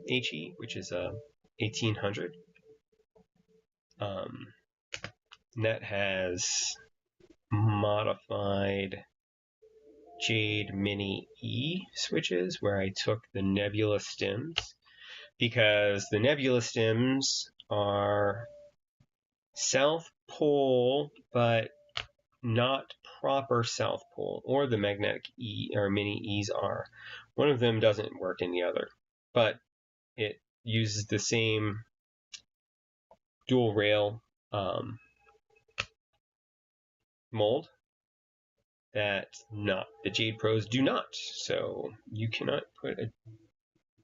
HE, which is a 1800. That has modified Jade Mini E switches where I took the Nebula stems because the Nebula stems are South Pole but not proper South Pole, or the magnetic E or Mini E's are. One of them doesn't work in the other, but it uses the same dual rail mold that the Jade Pros do not. So you cannot put a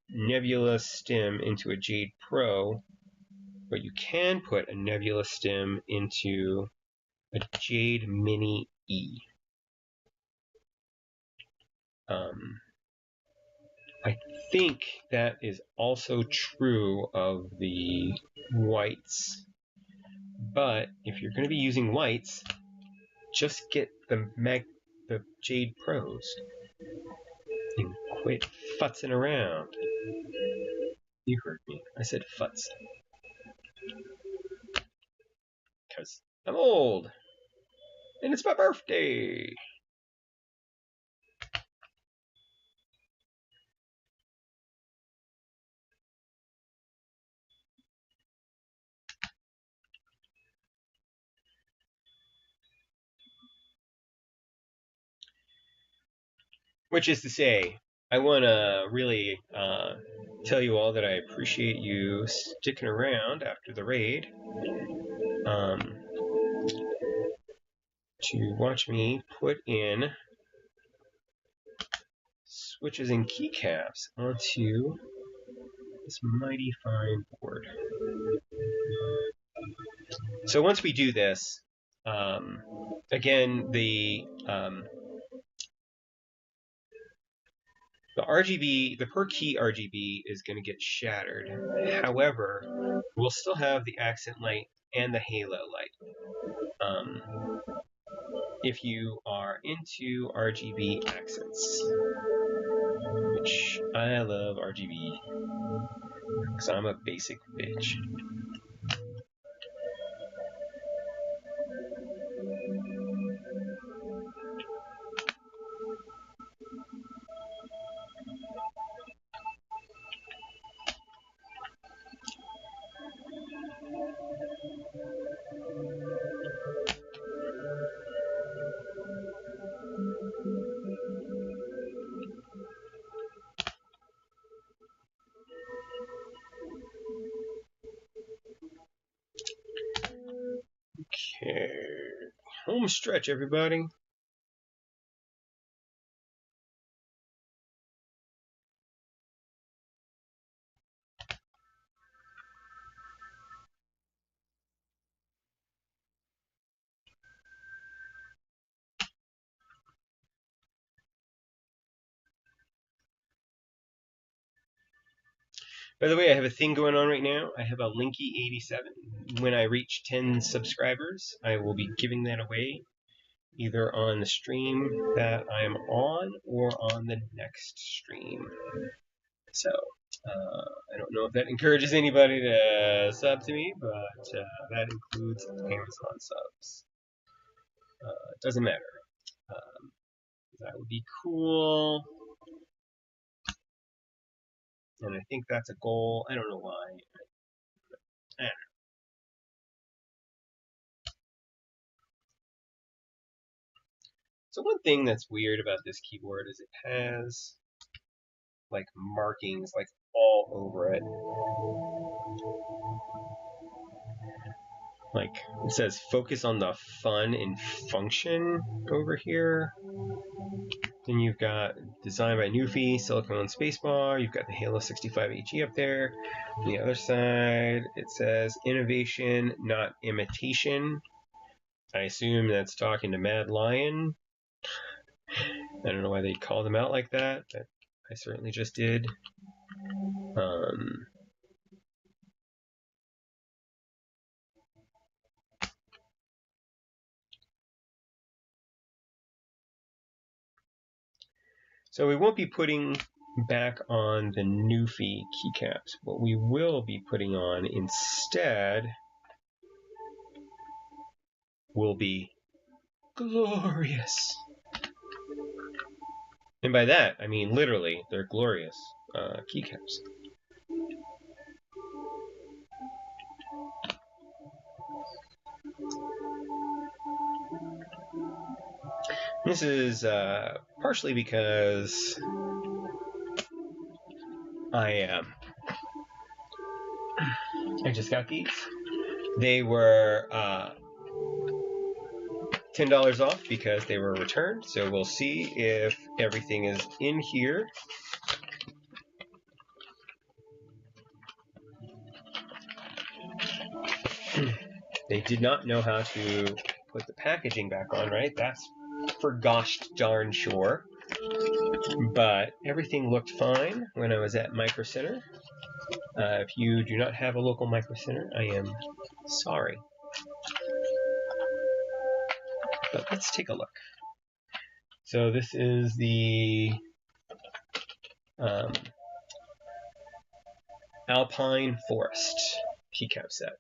Nebula stem into a Jade Pro, but you can put a Nebula stem into a Jade Mini E. I think that is also true of the whites. But if you're going to be using whites, just get the Jade Pros and quit futzing around. You heard me. I said futz. Because I'm old. And it's my birthday. Which is to say, I want to really tell you all that I appreciate you sticking around after the raid to watch me put in switches and keycaps onto this mighty fine board. So once we do this, again, the RGB, the per key RGB is going to get shattered. However, we'll still have the accent light and the halo light. If you are into RGB accents, which I love RGB, because I'm a basic bitch. Okay, home stretch, everybody. By the way, I have a thing going on right now. I have a Linky87. When I reach 10 subscribers, I will be giving that away either on the stream that I am on or on the next stream. So, I don't know if that encourages anybody to sub to me, but that includes Amazon subs. It doesn't matter. That would be cool. And I think that's a goal. I don't know why. I don't know. So one thing that's weird about this keyboard is it has like markings like all over it. Like it says focus on the fun and function over here. Then you've got designed by Nuphy, silicone spacebar. You've got the Halo65 HE up there. On the other side, it says innovation, not imitation. I assume that's talking to Mad Lion. I don't know why they called him out like that, but I certainly just did. So we won't be putting back on the Nuphy keycaps. What we will be putting on instead will be glorious. And by that, I mean literally, they're glorious keycaps. This is partially because I just got these. They were $10 off because they were returned. So we'll see if everything is in here. They did not know how to put the packaging back on, right? That's for gosh darn sure. But everything looked fine when I was at Micro Center. If you do not have a local Micro Center, I am sorry. But let's take a look. So this is the Alpine Forest keycap set.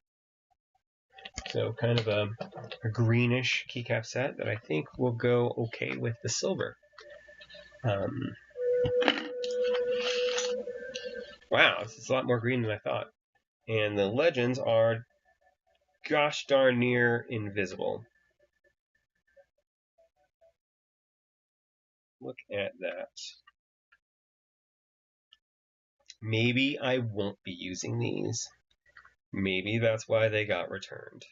So kind of a greenish keycap set that I think will go okay with the silver. Wow, this is a lot more green than I thought. And the legends are gosh darn near invisible. Look at that. Maybe I won't be using these. Maybe that's why they got returned.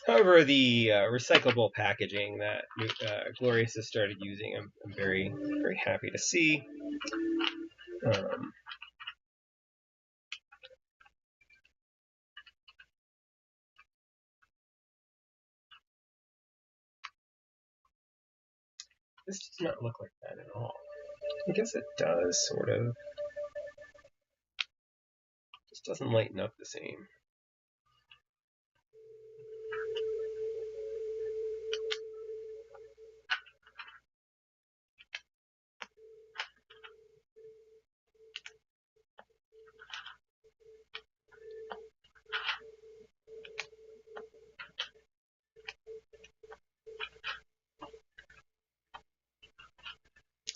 However, the recyclable packaging that Glorious has started using, I'm very, very happy to see. This does not look like that at all. I guess it does, sort of. Just doesn't lighten up the same.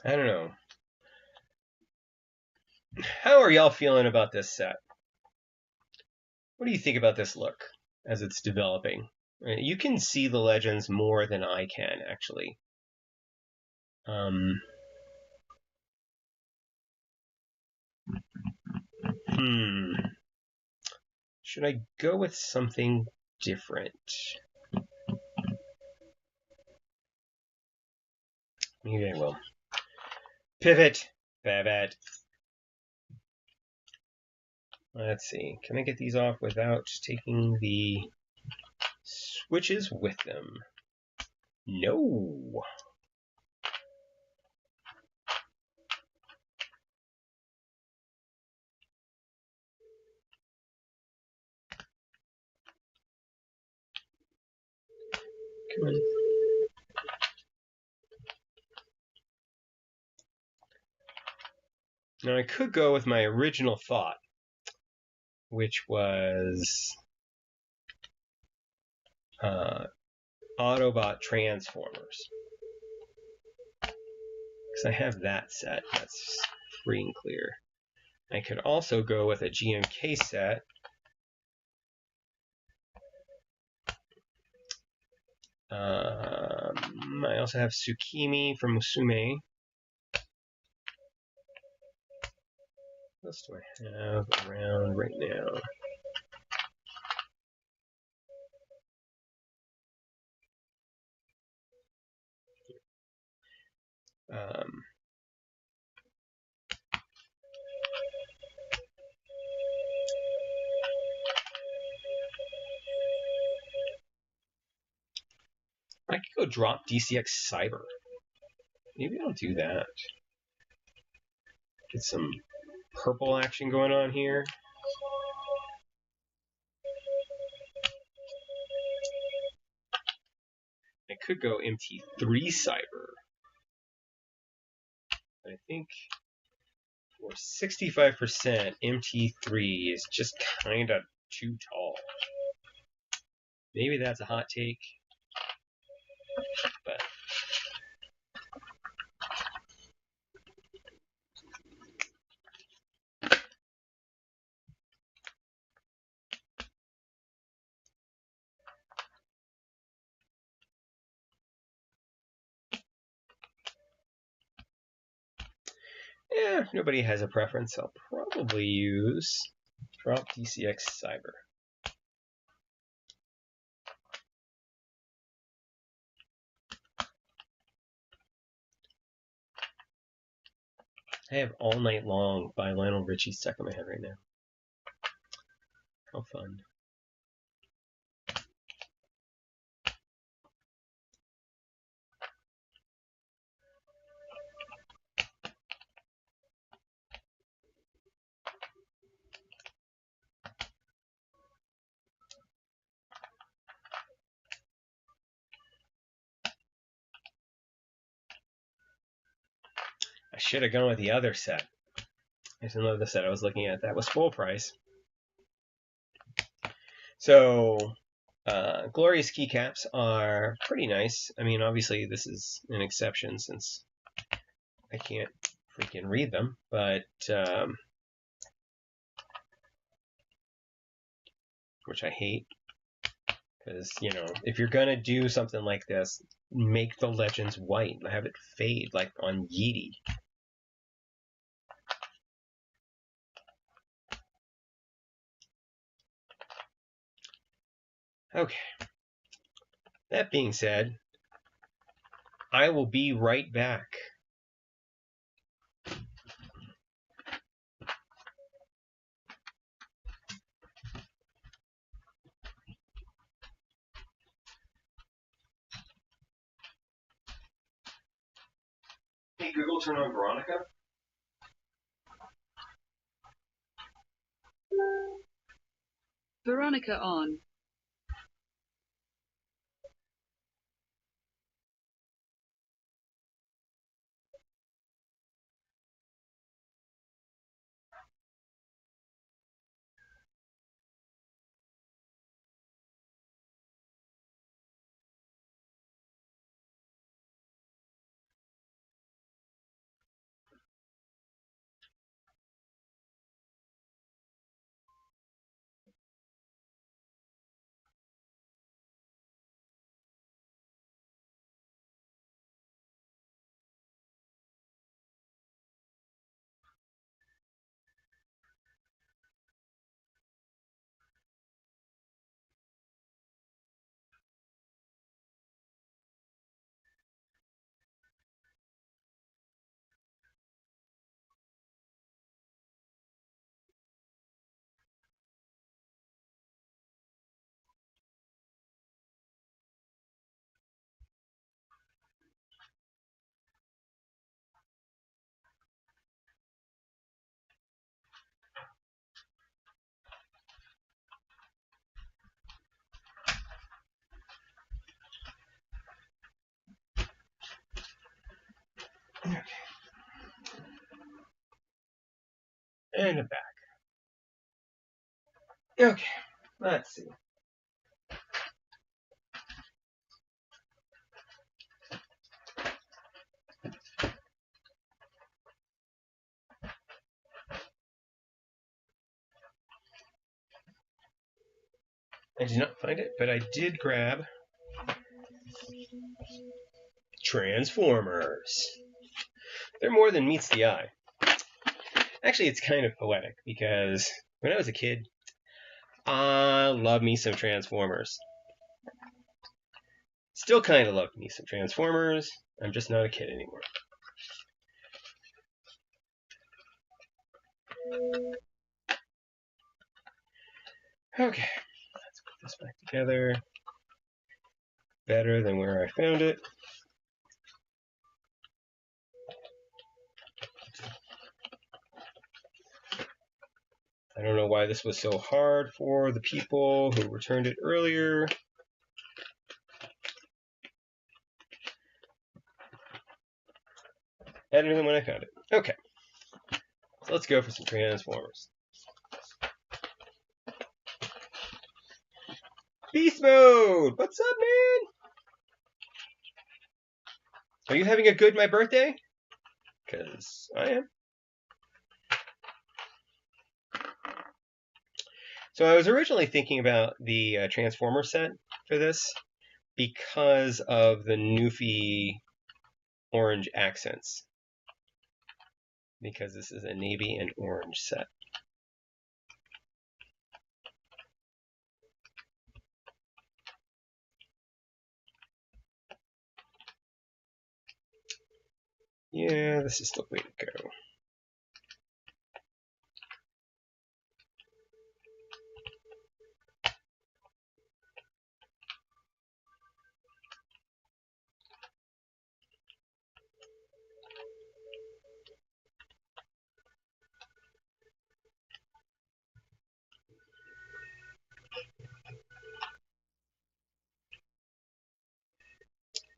I don't know. How are y'all feeling about this set? What do you think about this look as it's developing? You can see the legends more than I can, actually. Should I go with something different? Maybe I will. Pivot. Babette. Let's see. Can I get these off without taking the switches with them? No. Come on. Now I could go with my original thought, which was Autobot Transformers. Because I have that set. That's free and clear. I could also go with a GMK set. I also have Tsukimi from Musume. What else do I have around right now? I could go drop DCX Cyber. Maybe I'll do that. Get some purple action going on here. I could go MT3 Cyber. I think for 65%, MT3 is just kind of too tall. Maybe that's a hot take, but Yeah, if nobody has a preference, I'll probably use Drop DCX Cyber. I have All Night Long by Lionel Richie stuck in my head right now. How fun. I should have gone with the other set. There's another set I was looking at that was full price. So, Glorious keycaps are pretty nice. I mean, obviously this is an exception since I can't freaking read them, but which I hate because, you know, if you're gonna do something like this, make the legends white and have it fade like on Yeetie. Okay. That being said, I will be right back. Hey Google, turn on Veronica. Veronica on. Okay. And I'm back. Okay, let's see. I did not find it, but I did grab Transformers. They're more than meets the eye. Actually, it's kind of poetic because when I was a kid, I loved me some Transformers. Still kind of love me some Transformers. I'm just not a kid anymore. Okay, let's put this back together. Better than where I found it. I don't know why this was so hard for the people who returned it earlier. Better than when I found it. Okay, so let's go for some Transformers. Beast Mode! What's up, man? Are you having a good my birthday? Because I am. So I was originally thinking about the Transformer set for this because of the Nuphy orange accents. because this is a navy and orange set. Yeah, this is the way to go.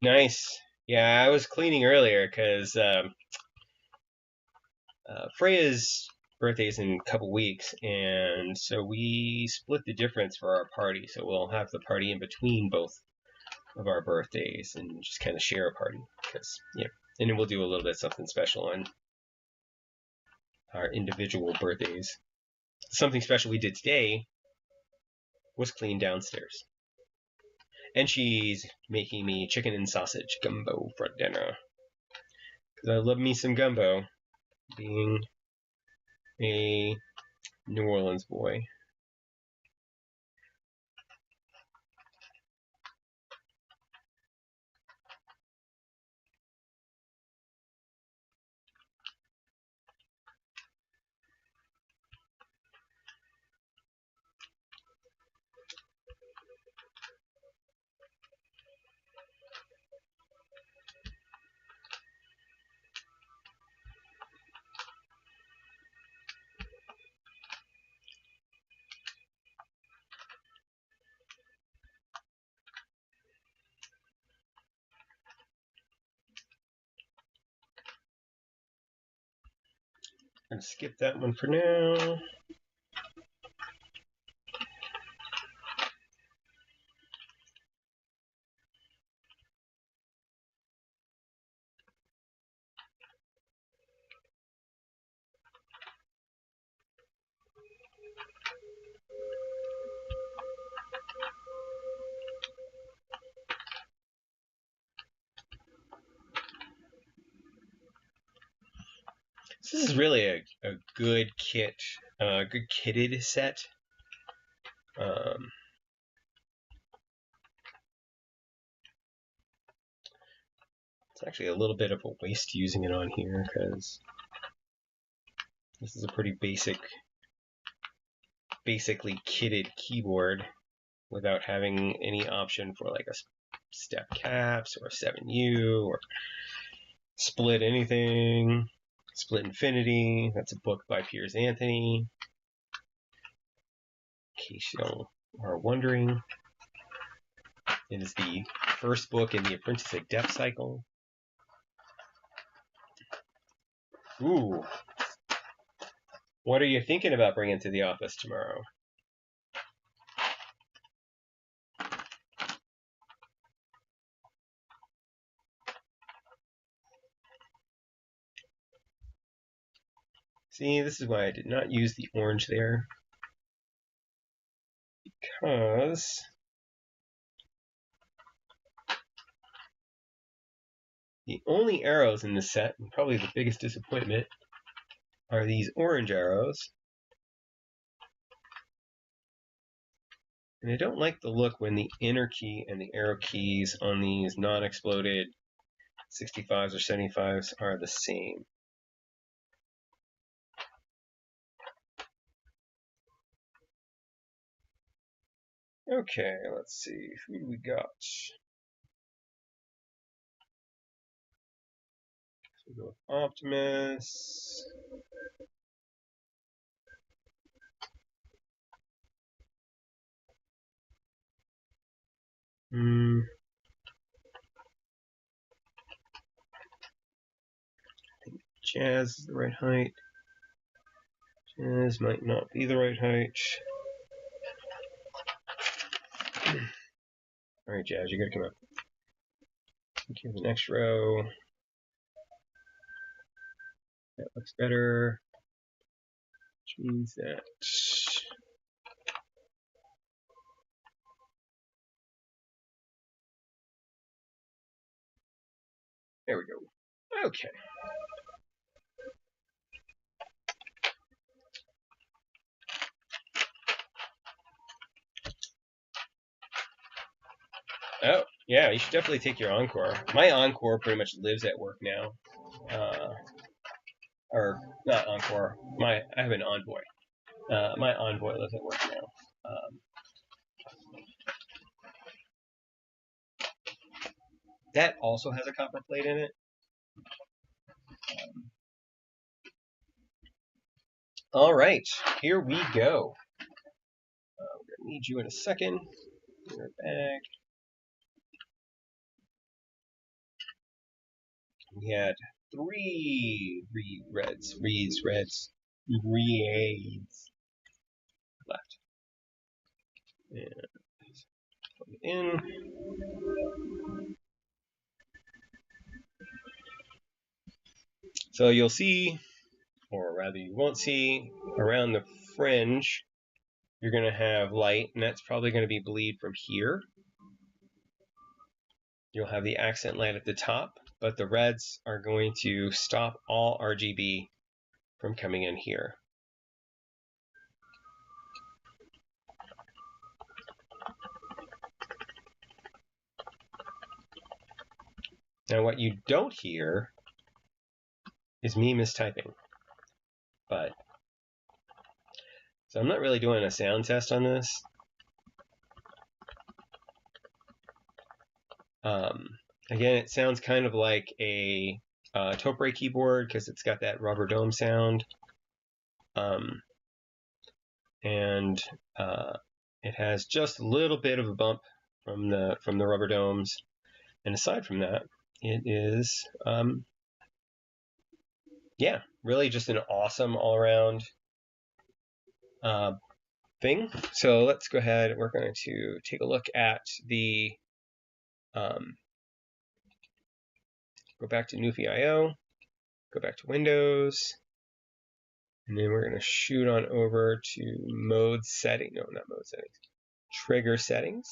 Nice. Yeah, I was cleaning earlier because Freya's birthday is in a couple weeks, and so we split the difference for our party. So we'll have the party in between both of our birthdays and just kind of share a party. Because yeah, and then we'll do a little bit something special on our individual birthdays. Something special we did today was clean downstairs. And she's making me chicken and sausage gumbo for dinner. Because I love me some gumbo, being a New Orleans boy. I'm going to skip that one for now. This is really a good kit, good kitted set. It's actually a little bit of a waste using it on here because this is a pretty basically kitted keyboard without having any option for like a step caps or a 7U or split anything. Split Infinity, that's a book by Piers Anthony. In case you are wondering, it is the first book in the Apprentice Adept cycle. Ooh. What are you thinking about bringing to the office tomorrow? See, this is why I did not use the orange there. Because the only arrows in this set, and probably the biggest disappointment, are these orange arrows. And I don't like the look when the inner key and the arrow keys on these non-exploded 65s or 75s are the same. Okay, let's see. Who do we got? So we'll go with Optimus. I think Jazz is the right height. Jazz might not be the right height. Alright, Jazz, you gotta come up. Okay, the next row. That looks better. Which means that there we go. Okay. Yeah, you should definitely take your Encore. My Encore pretty much lives at work now. Or not Encore. I have an Envoy. My Envoy lives at work now. That also has a copper plate in it. All right, here we go. We're gonna need you in a second. Your bag. We had three reds left. And plug it in. So you'll see, or rather you won't see, around the fringe, you're going to have light, and that's probably going to be bleed from here. You'll have the accent light at the top, but the reds are going to stop all RGB from coming in here. Now what you don't hear is me mistyping, but so I'm not really doing a sound test on this. Again, it sounds kind of like a Topre keyboard because it's got that rubber dome sound. And it has just a little bit of a bump from the rubber domes. And aside from that, it is yeah, really just an awesome all-around thing. So let's go ahead. We're going to take a look at the go back to Nuphy IO, go back to Windows, and then we're going to shoot on over to mode setting. No, not mode settings. Trigger settings,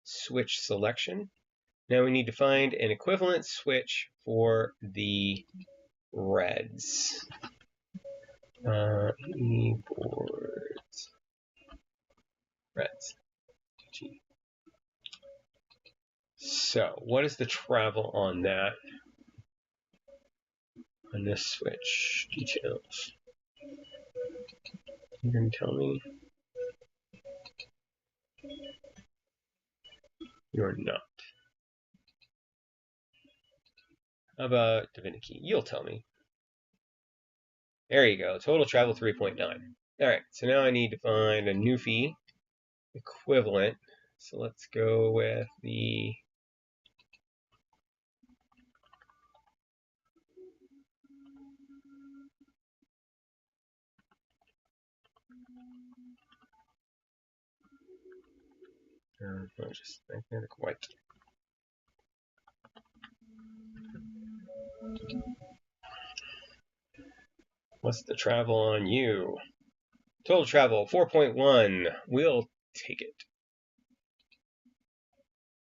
switch selection. Now we need to find an equivalent switch for the reds. Keyboards. Reds. G. So, what is the travel on that? On this switch? Details. You can tell me? You're not. How about Divinity? You'll tell me. There you go. Total travel 3.9. Alright, so now I need to find a Nuphy equivalent. So let's go with the just magnetic white. What's the travel on you? Total travel 4.1. We'll take it.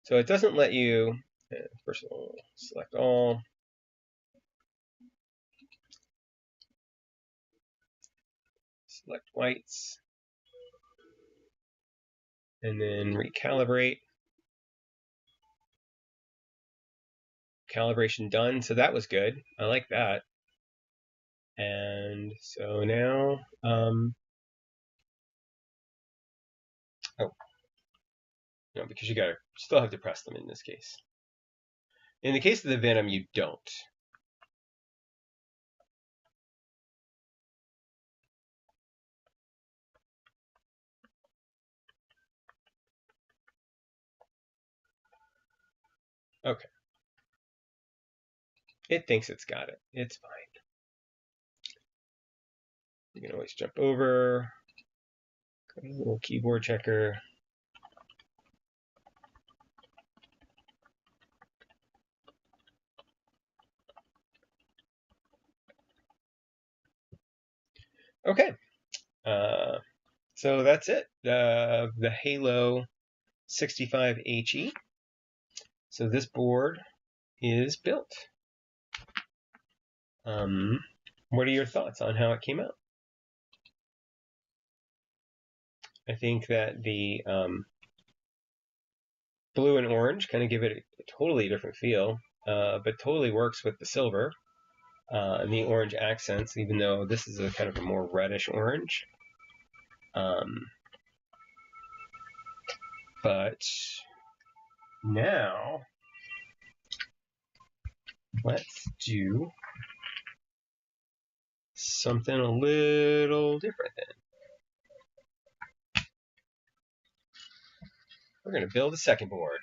So it doesn't let you, first of all, select all. Select whites. And then recalibrate. Calibration done. So that was good. I like that. And so now, no, because you still have to press them in this case. In the case of the Venom, you don't. Okay. It thinks it's got it. It's fine. You can always jump over. Go to a little keyboard checker. Okay. So that's it. The Halo65 HE. So this board is built. What are your thoughts on how it came out? I think that the blue and orange kind of give it a totally different feel, but totally works with the silver and the orange accents, even though this is a kind of a more reddish orange. But now let's do something a little different then. We're going to build a second board.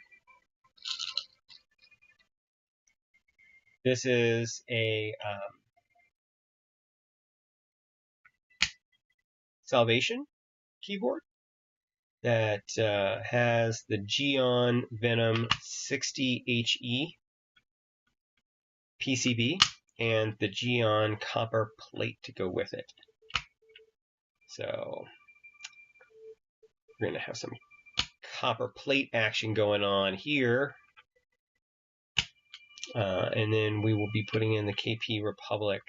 This is a Salvation keyboard that has the Geon Venom 60 HE PCB and the Geon copper plate to go with it. So we're going to have some copper plate action going on here. And then we will be putting in the KP Republic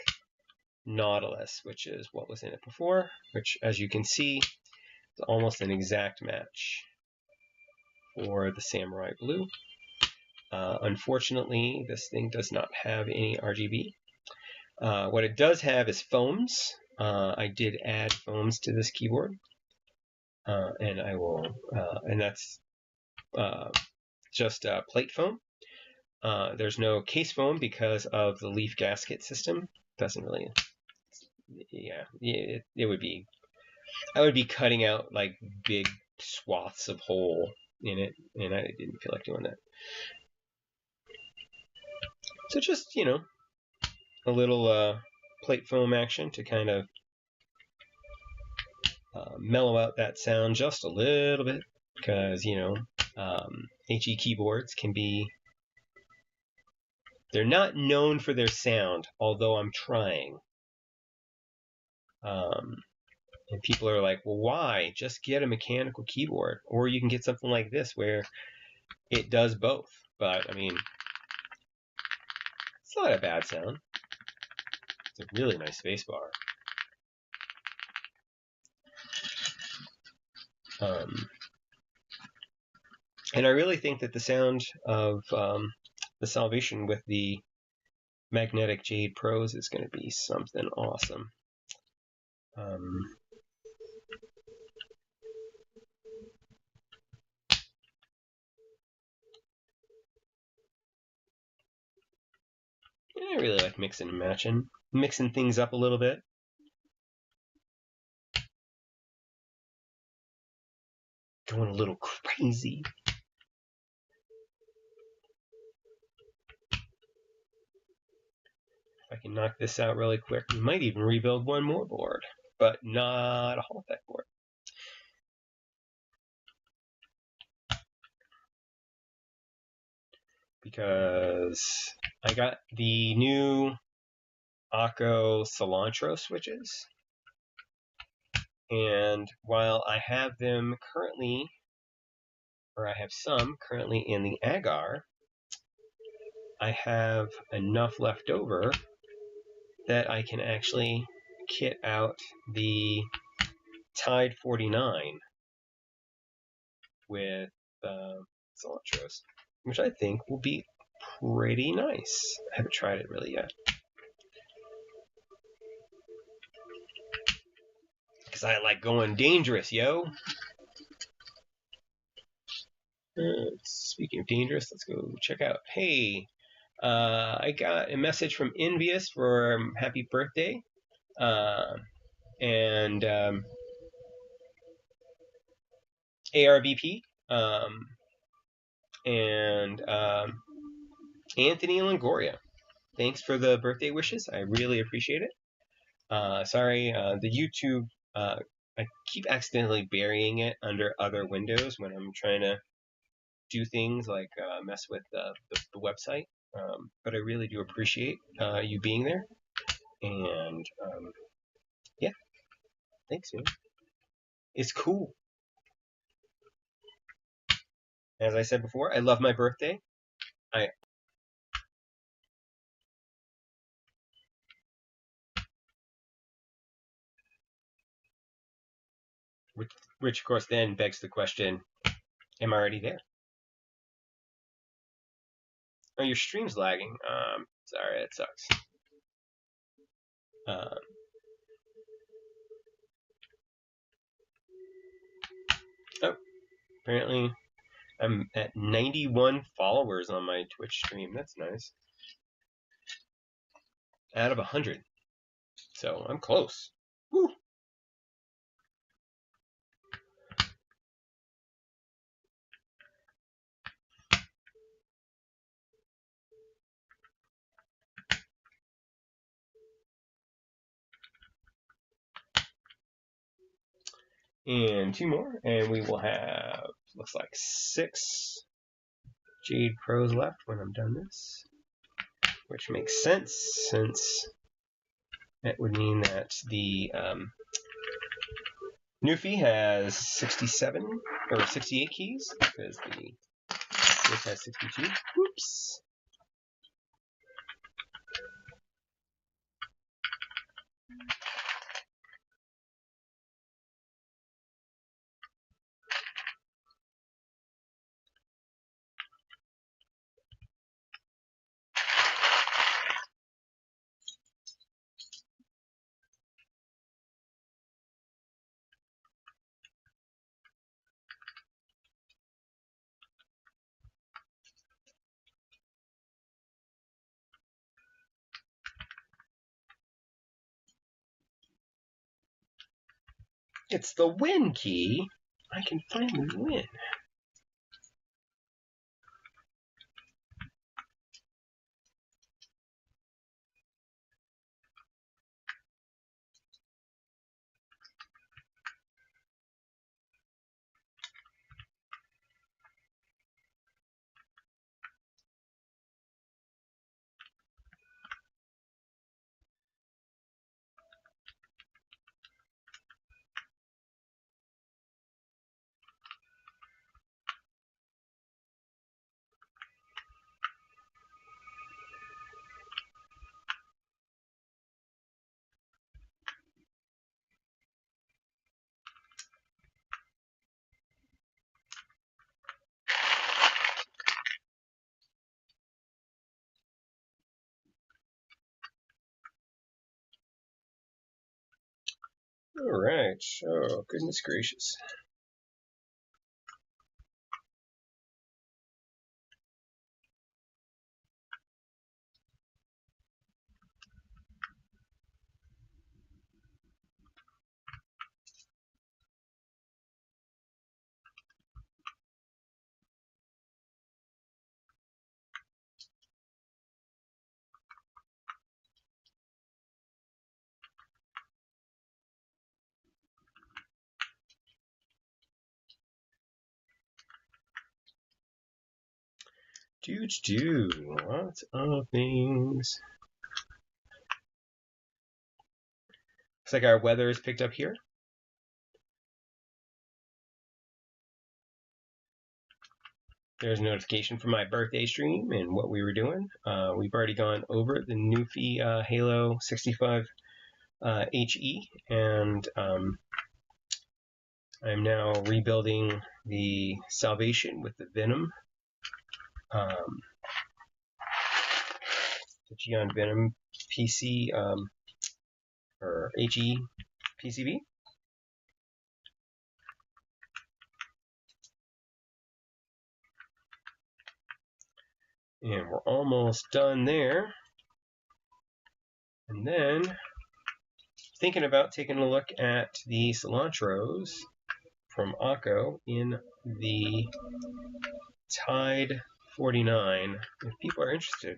Nautilus, which is what was in it before, which, as you can see, is almost an exact match for the Samurai Blue. Unfortunately, this thing does not have any RGB. What it does have is foams. I did add foams to this keyboard, and I will, and that's just plate foam. There's no case foam because of the leaf gasket system. Doesn't really, yeah, it would be, I would be cutting out like big swaths of hole in it, and I didn't feel like doing that. So just, you know, a little plate foam action to kind of mellow out that sound just a little bit, because, you know, HE keyboards can be, they're not known for their sound, although I'm trying. And people are like, well, why? Just get a mechanical keyboard. Or you can get something like this where it does both. But, I mean, it's not a bad sound. It's a really nice space bar. And I really think that the sound of the Salvation with the Magnetic Jade Pros is going to be something awesome. I really like mixing and matching, mixing things up a little bit. Going a little crazy. If I can knock this out really quick, we might even rebuild one more board, but not a holodeck board. Because I got the new Akko cilantro switches, and while I have them currently, or I have some currently in the agar, I have enough left over that I can actually kit out the Tide 49 with cilantros, which I think will be pretty nice. I haven't tried it really yet, because I like going dangerous, yo. Speaking of dangerous, let's go check out. Hey, I got a message from Envious for happy birthday, and ARVP, and Anthony Longoria. Thanks for the birthday wishes. I really appreciate it. Sorry, the YouTube, I keep accidentally burying it under other windows when I'm trying to do things like mess with the website. But I really do appreciate you being there. And yeah, thanks, man. It's cool. As I said before, I love my birthday. Which of course then begs the question, am I already there? Oh, your stream's lagging. Sorry, it sucks. Oh, apparently I'm at 91 followers on my Twitch stream. That's nice. Out of 100. So I'm close. Woo. And 2 more, and we will have, looks like 6 Jade Pros left when I'm done this. Which makes sense, since that would mean that the Nuphy has 67 or 68 keys, because this has 62. Whoops. It's the win key. I can finally win. All right. Oh, goodness gracious. Lots of things. Looks like our weather is picked up here. There's a notification for my birthday stream and what we were doing. We've already gone over the Nuphy Halo65 HE, and I'm now rebuilding the Salvation with the Venom. The Geon Venom PC or HE PCB. And we're almost done there. And then thinking about taking a look at the cilantros from Akko in the Tide 49 if people are interested.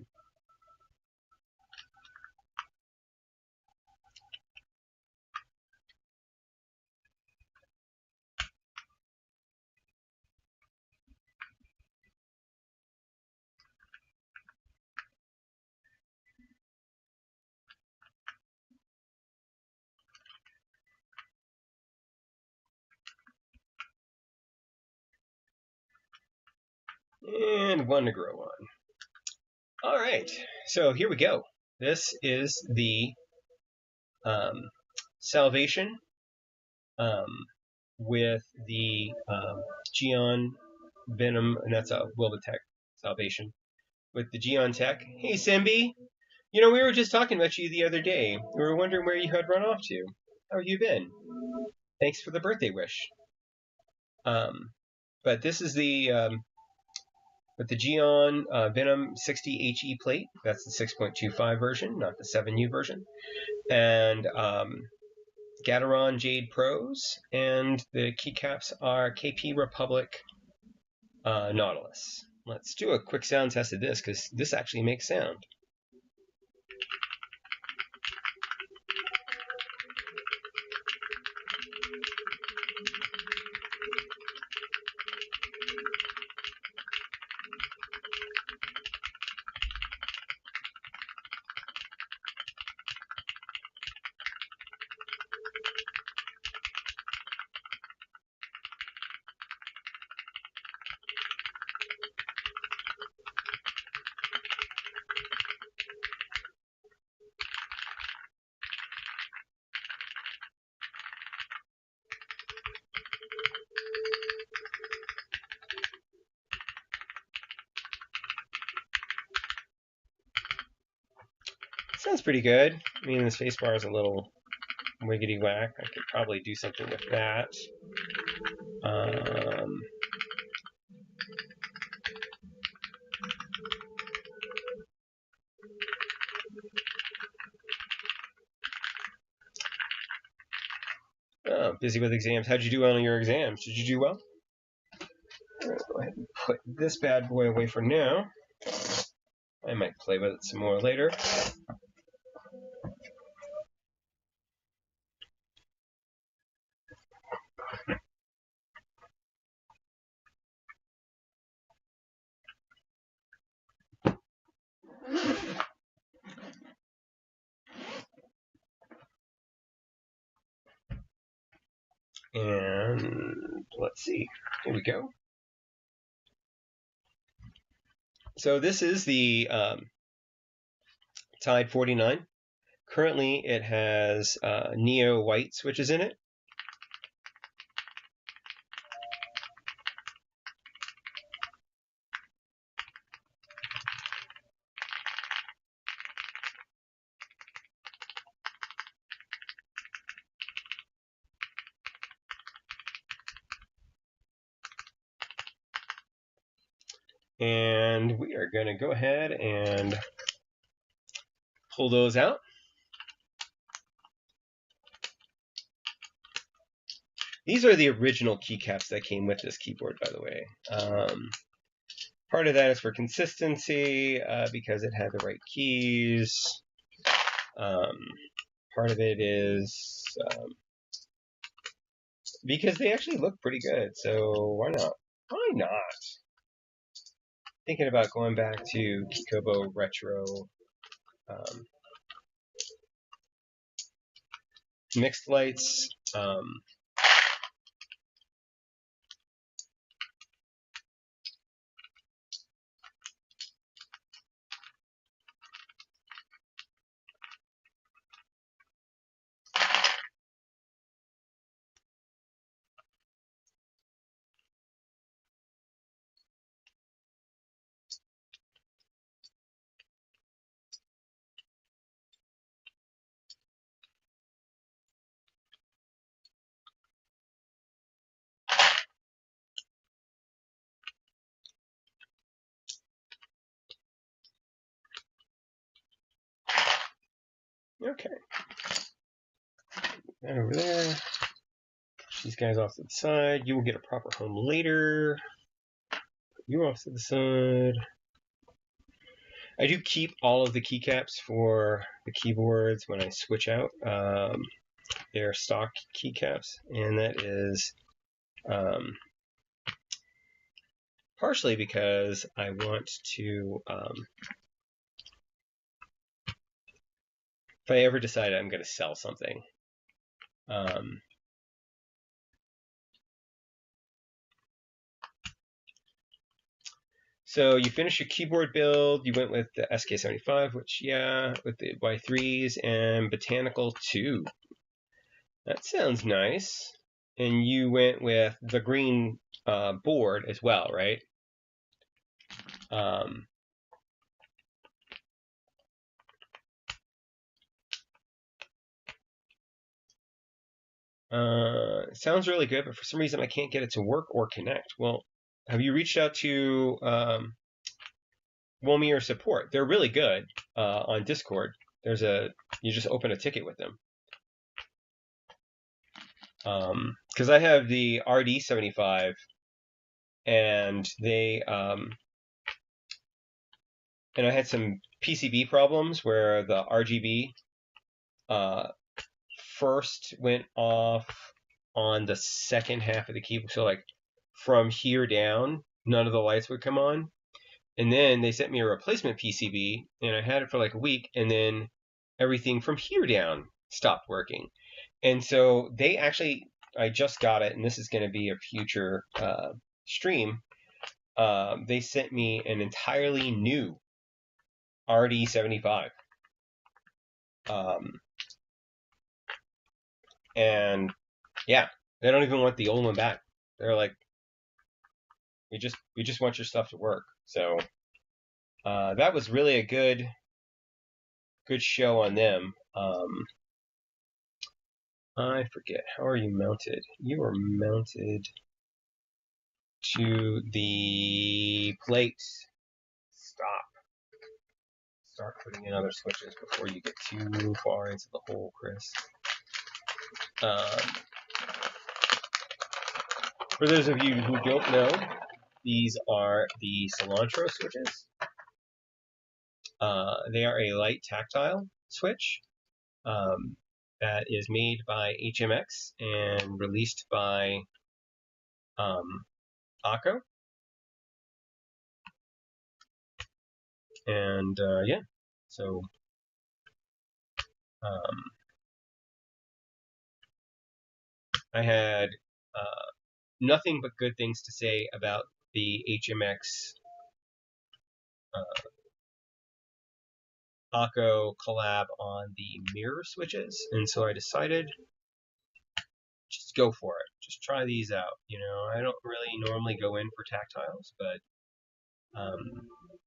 And one to grow on. All right, so here we go. This is the Salvation with the Geon Venom, and that's a Will Detect Salvation. with the Geon Tech. Hey, Simbi. You know, we were just talking about you the other day. We were wondering where you had run off to. How have you been? Thanks for the birthday wish. But this is the with the Geon Venom 60 HE plate. That's the 6.25 version, not the 7U version. And Gateron Jade Pros, and the keycaps are KP Republic Nautilus. Let's do a quick sound test of this, because this actually makes sound. Sounds pretty good. I mean, the spacebar is a little wiggity whack. I could probably do something with that. Oh, busy with exams. How'd you do on your exams? Did you do well? All right, go ahead and put this bad boy away for now. I might play with it some more later. And let's see. Here we go. So this is the Tide 49. Currently, it has Neo white switches in it. And we are going to go ahead and pull those out. These are the original keycaps that came with this keyboard, by the way. Part of that is for consistency, because it had the right keys. Part of it is because they actually look pretty good, so why not? Why not? Thinking about going back to KKB Retro Mixed Lights. Okay. And over there. These guys off to the side. You will get a proper home later. You off to the side. I do keep all of the keycaps for the keyboards when I switch out. They're stock keycaps, and that is partially because I want to, if I ever decide I'm going to sell something, so you finished your keyboard build, you went with the SK75, which, yeah, with the Y3s, and Botanical 2. That sounds nice. And you went with the green board as well, right? It sounds really good, but for some reason I can't get it to work or connect. Well, have you reached out to Womir support? They're really good on Discord. You just open a ticket with them. Because I have the RD75, and and I had some PCB problems where the RGB first went off on the second half of the keyboard. So like from here down, none of the lights would come on. And then they sent me a replacement PCB, and I had it for like a week, and then everything from here down stopped working. And so I just got it, and this is going to be a future stream. They sent me an entirely new RD75. And yeah, they don't even want the old one back. They're like, we just want your stuff to work. So that was really a good show on them. I forget, how are you mounted? You are mounted to the plate. Start putting in other switches before you get too far into the hole, Chris. For those of you who don't know, these are the cilantro switches. They are a light tactile switch that is made by HMX and released by Akko. And yeah, so I had nothing but good things to say about the HMX Akko collab on the mirror switches, and so I decided just go for it. Just try these out. You know, I don't really normally go in for tactiles, but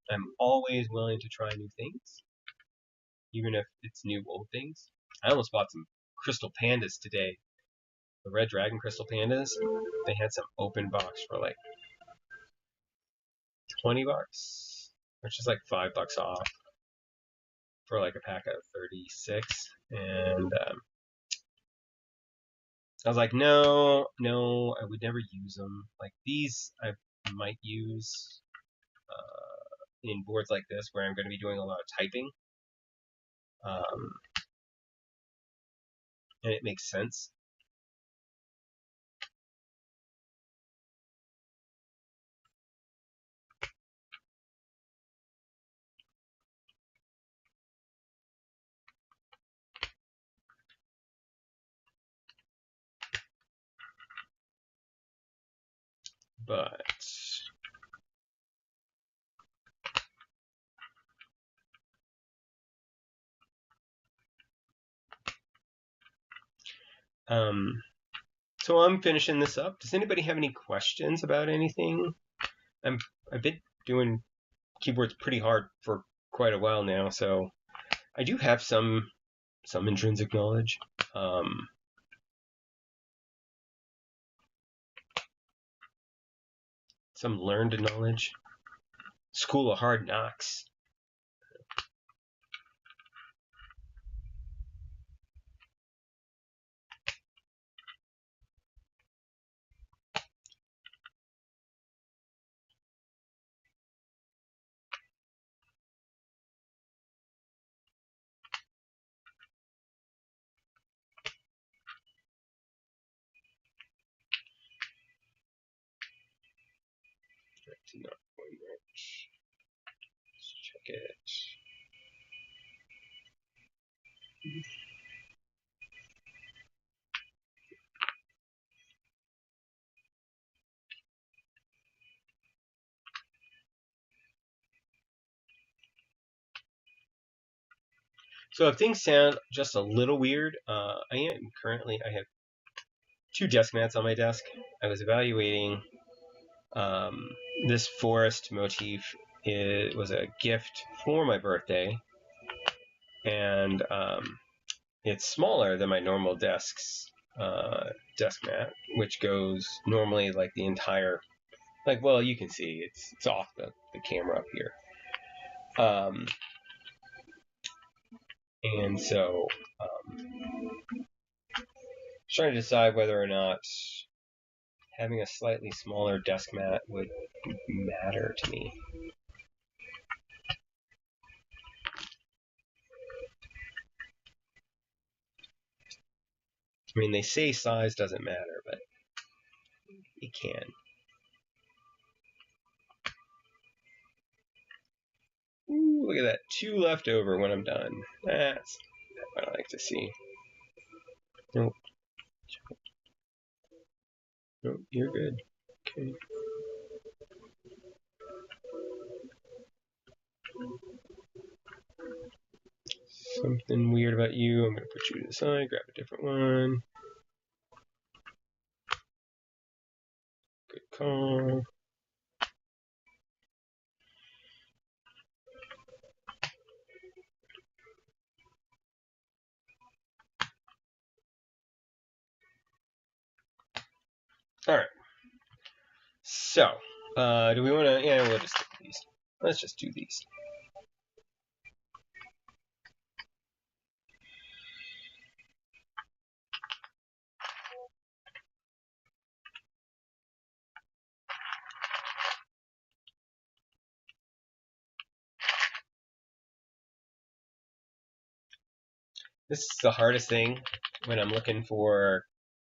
I'm always willing to try new things, even if it's new old things. I almost bought some crystal pandas today. The Red Dragon crystal pandas. They had some open box for like $20, which is like $5 off for like a pack of 36. And I was like, no, I would never use them. Like these, I might use in boards like this where I'm going to be doing a lot of typing. And it makes sense. But so I'm finishing this up. Does anybody have any questions about anything? I've been doing keyboards pretty hard for quite a while now, so I do have some intrinsic knowledge. Some learned knowledge. School of Hard Knocks. Not going right. Let's check it. So if things sound just a little weird, I have 2 desk mats on my desk. I was evaluating this forest motif. It was a gift for my birthday, and it's smaller than my normal desks. desk mat, which goes normally like the entire, like, well, you can see it's off the camera up here. And so trying to decide whether or not having a slightly smaller desk mat would matter to me. I mean, they say size doesn't matter, but it can. Ooh, look at that. 2 left over when I'm done. That's what I like to see. Nope. Nope, you're good. Okay. Something weird about you. I'm going to put you to the side, grab a different one. Good call. All right. So, do we want to? Yeah, we'll just stick with these. Let's just do these. This is the hardest thing when I'm looking for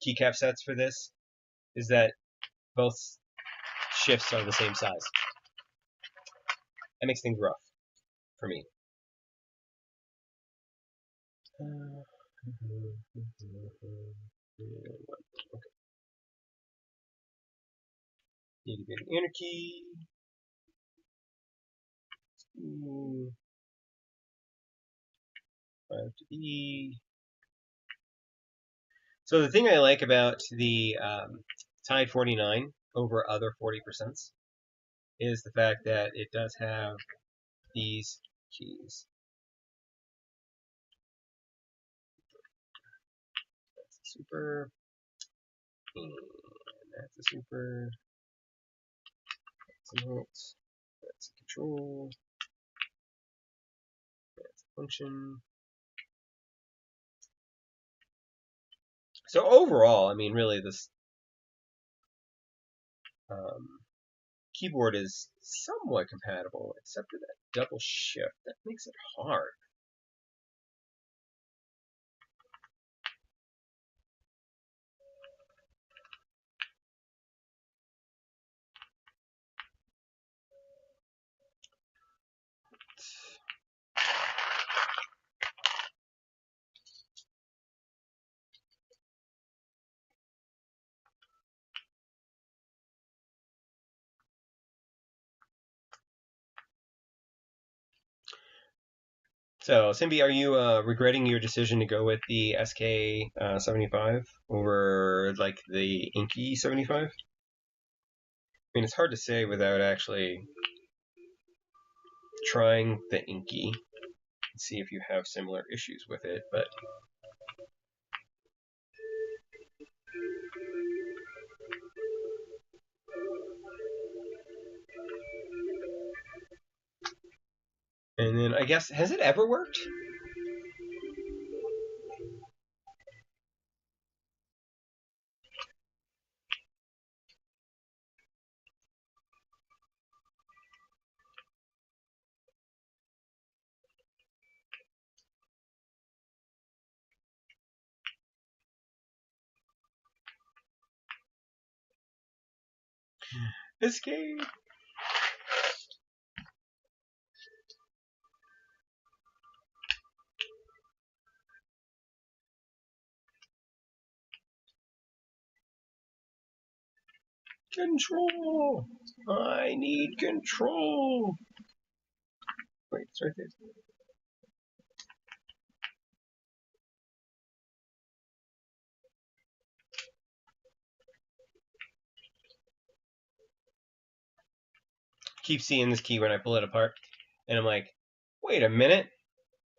keycap sets for this, is that both shifts are the same size. That makes things rough for me. Okay. Need to get an inner key. 5 to E. So the thing I like about the Tide 49 over other 40% is the fact that it does have these keys. That's a super, and that's a super, that's a alt, that's a control, that's a function. So overall, I mean, really, this keyboard is somewhat compatible, except for that double shift. That makes it hard. So, Simbi, are you regretting your decision to go with the SK75 over like the Inky 75? I mean, it's hard to say without actually trying the Inky and see if you have similar issues with it, but and then I guess, has it ever worked? Escape. Control. I need control. Wait, it's right there. Keep seeing this key when I pull it apart, and I'm like, wait a minute,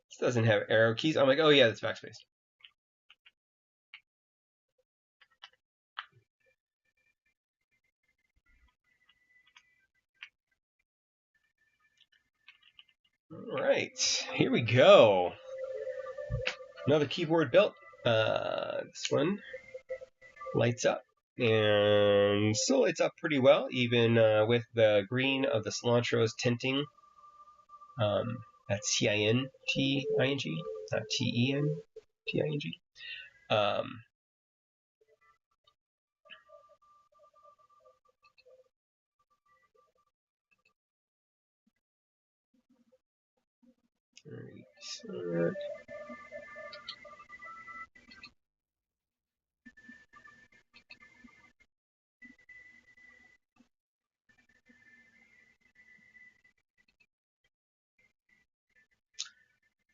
this doesn't have arrow keys. I'm like, oh yeah, that's backspace. right, here we go. Another keyboard built. This one lights up, and still lights up pretty well, even with the green of the cilantro's tinting. That's C-I-N-T-I-N-G, not T-E-N-T-I-N-G.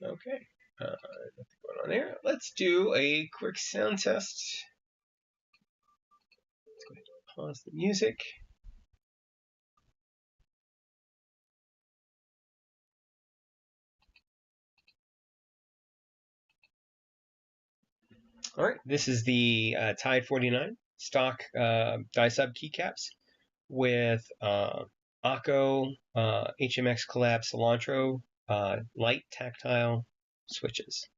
Okay, nothing going on there. Let's do a quick sound test. Let's go ahead and pause the music. All right, this is the Tide 49 stock die-sub keycaps with Akko HMX Collab Cilantro light tactile switches.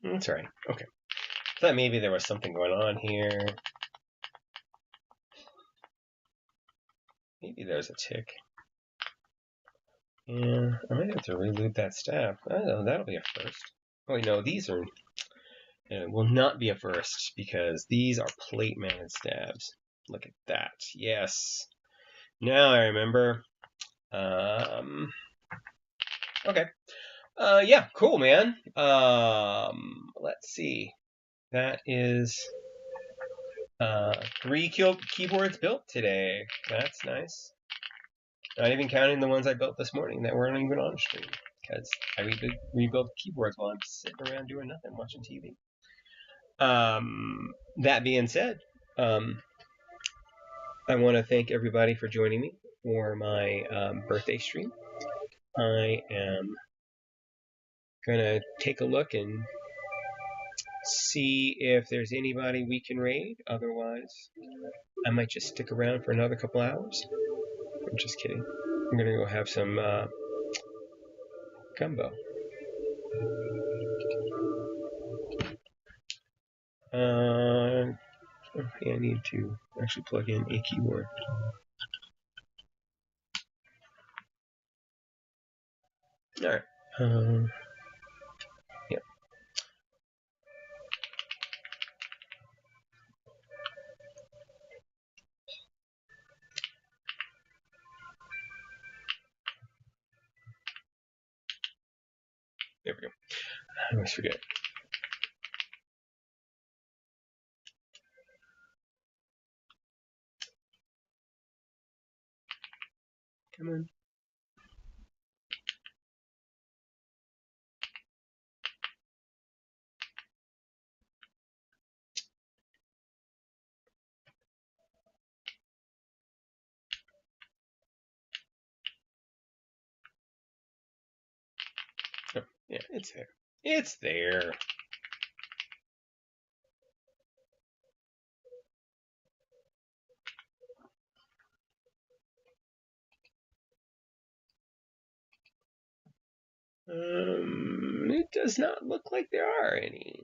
That's all right. Okay. Thought maybe there was something going on here. Maybe there's a tick. Yeah, I might have to reload that stab. I don't know, that'll be a first. Oh, wait, no, these are will not be a first because these are plate mounted stabs. Look at that. Yes. Now I remember. Okay. Yeah, cool, man. Let's see. That is 3 keyboards built today. That's nice. Not even counting the ones I built this morning that weren't even on stream, because I rebuilt keyboards while I'm sitting around doing nothing, watching TV. That being said, I want to thank everybody for joining me for my birthday stream. I am going to take a look and see if there's anybody we can raid. Otherwise, I might just stick around for another couple hours. I'm just kidding. I'm going to go have some gumbo. Okay, I need to actually plug in a keyboard. All right. Yeah. There we go. I always forget. Come on. Oh, yeah, it's there. It's there. It does not look like there are any.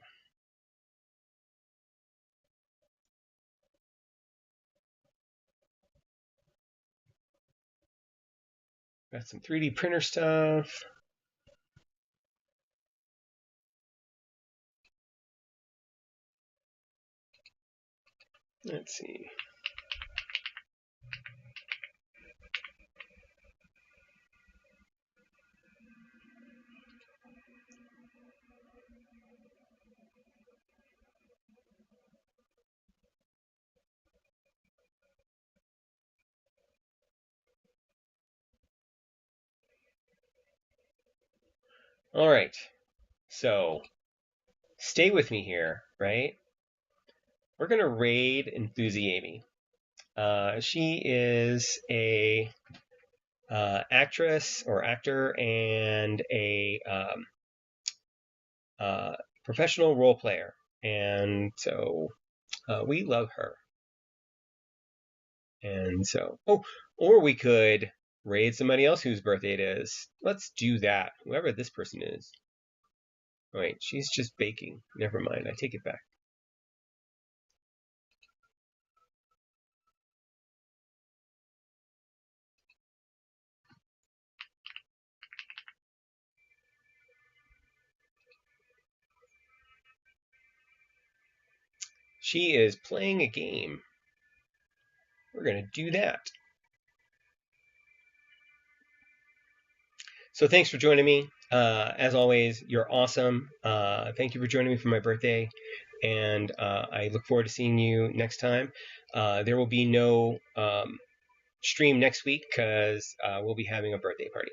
Got some 3D printer stuff. Let's see. All right. So stay with me here, right? We're going to raid Enthusi Amy. She is a actress or actor and a professional role player. And so we love her. And so, oh, or we could raid somebody else whose birthday it is. Let's do that, whoever this person is. Wait, she's just baking. Never mind, I take it back. She is playing a game. We're going to do that. So thanks for joining me. As always, you're awesome. Thank you for joining me for my birthday. And I look forward to seeing you next time. There will be no stream next week because we'll be having a birthday party.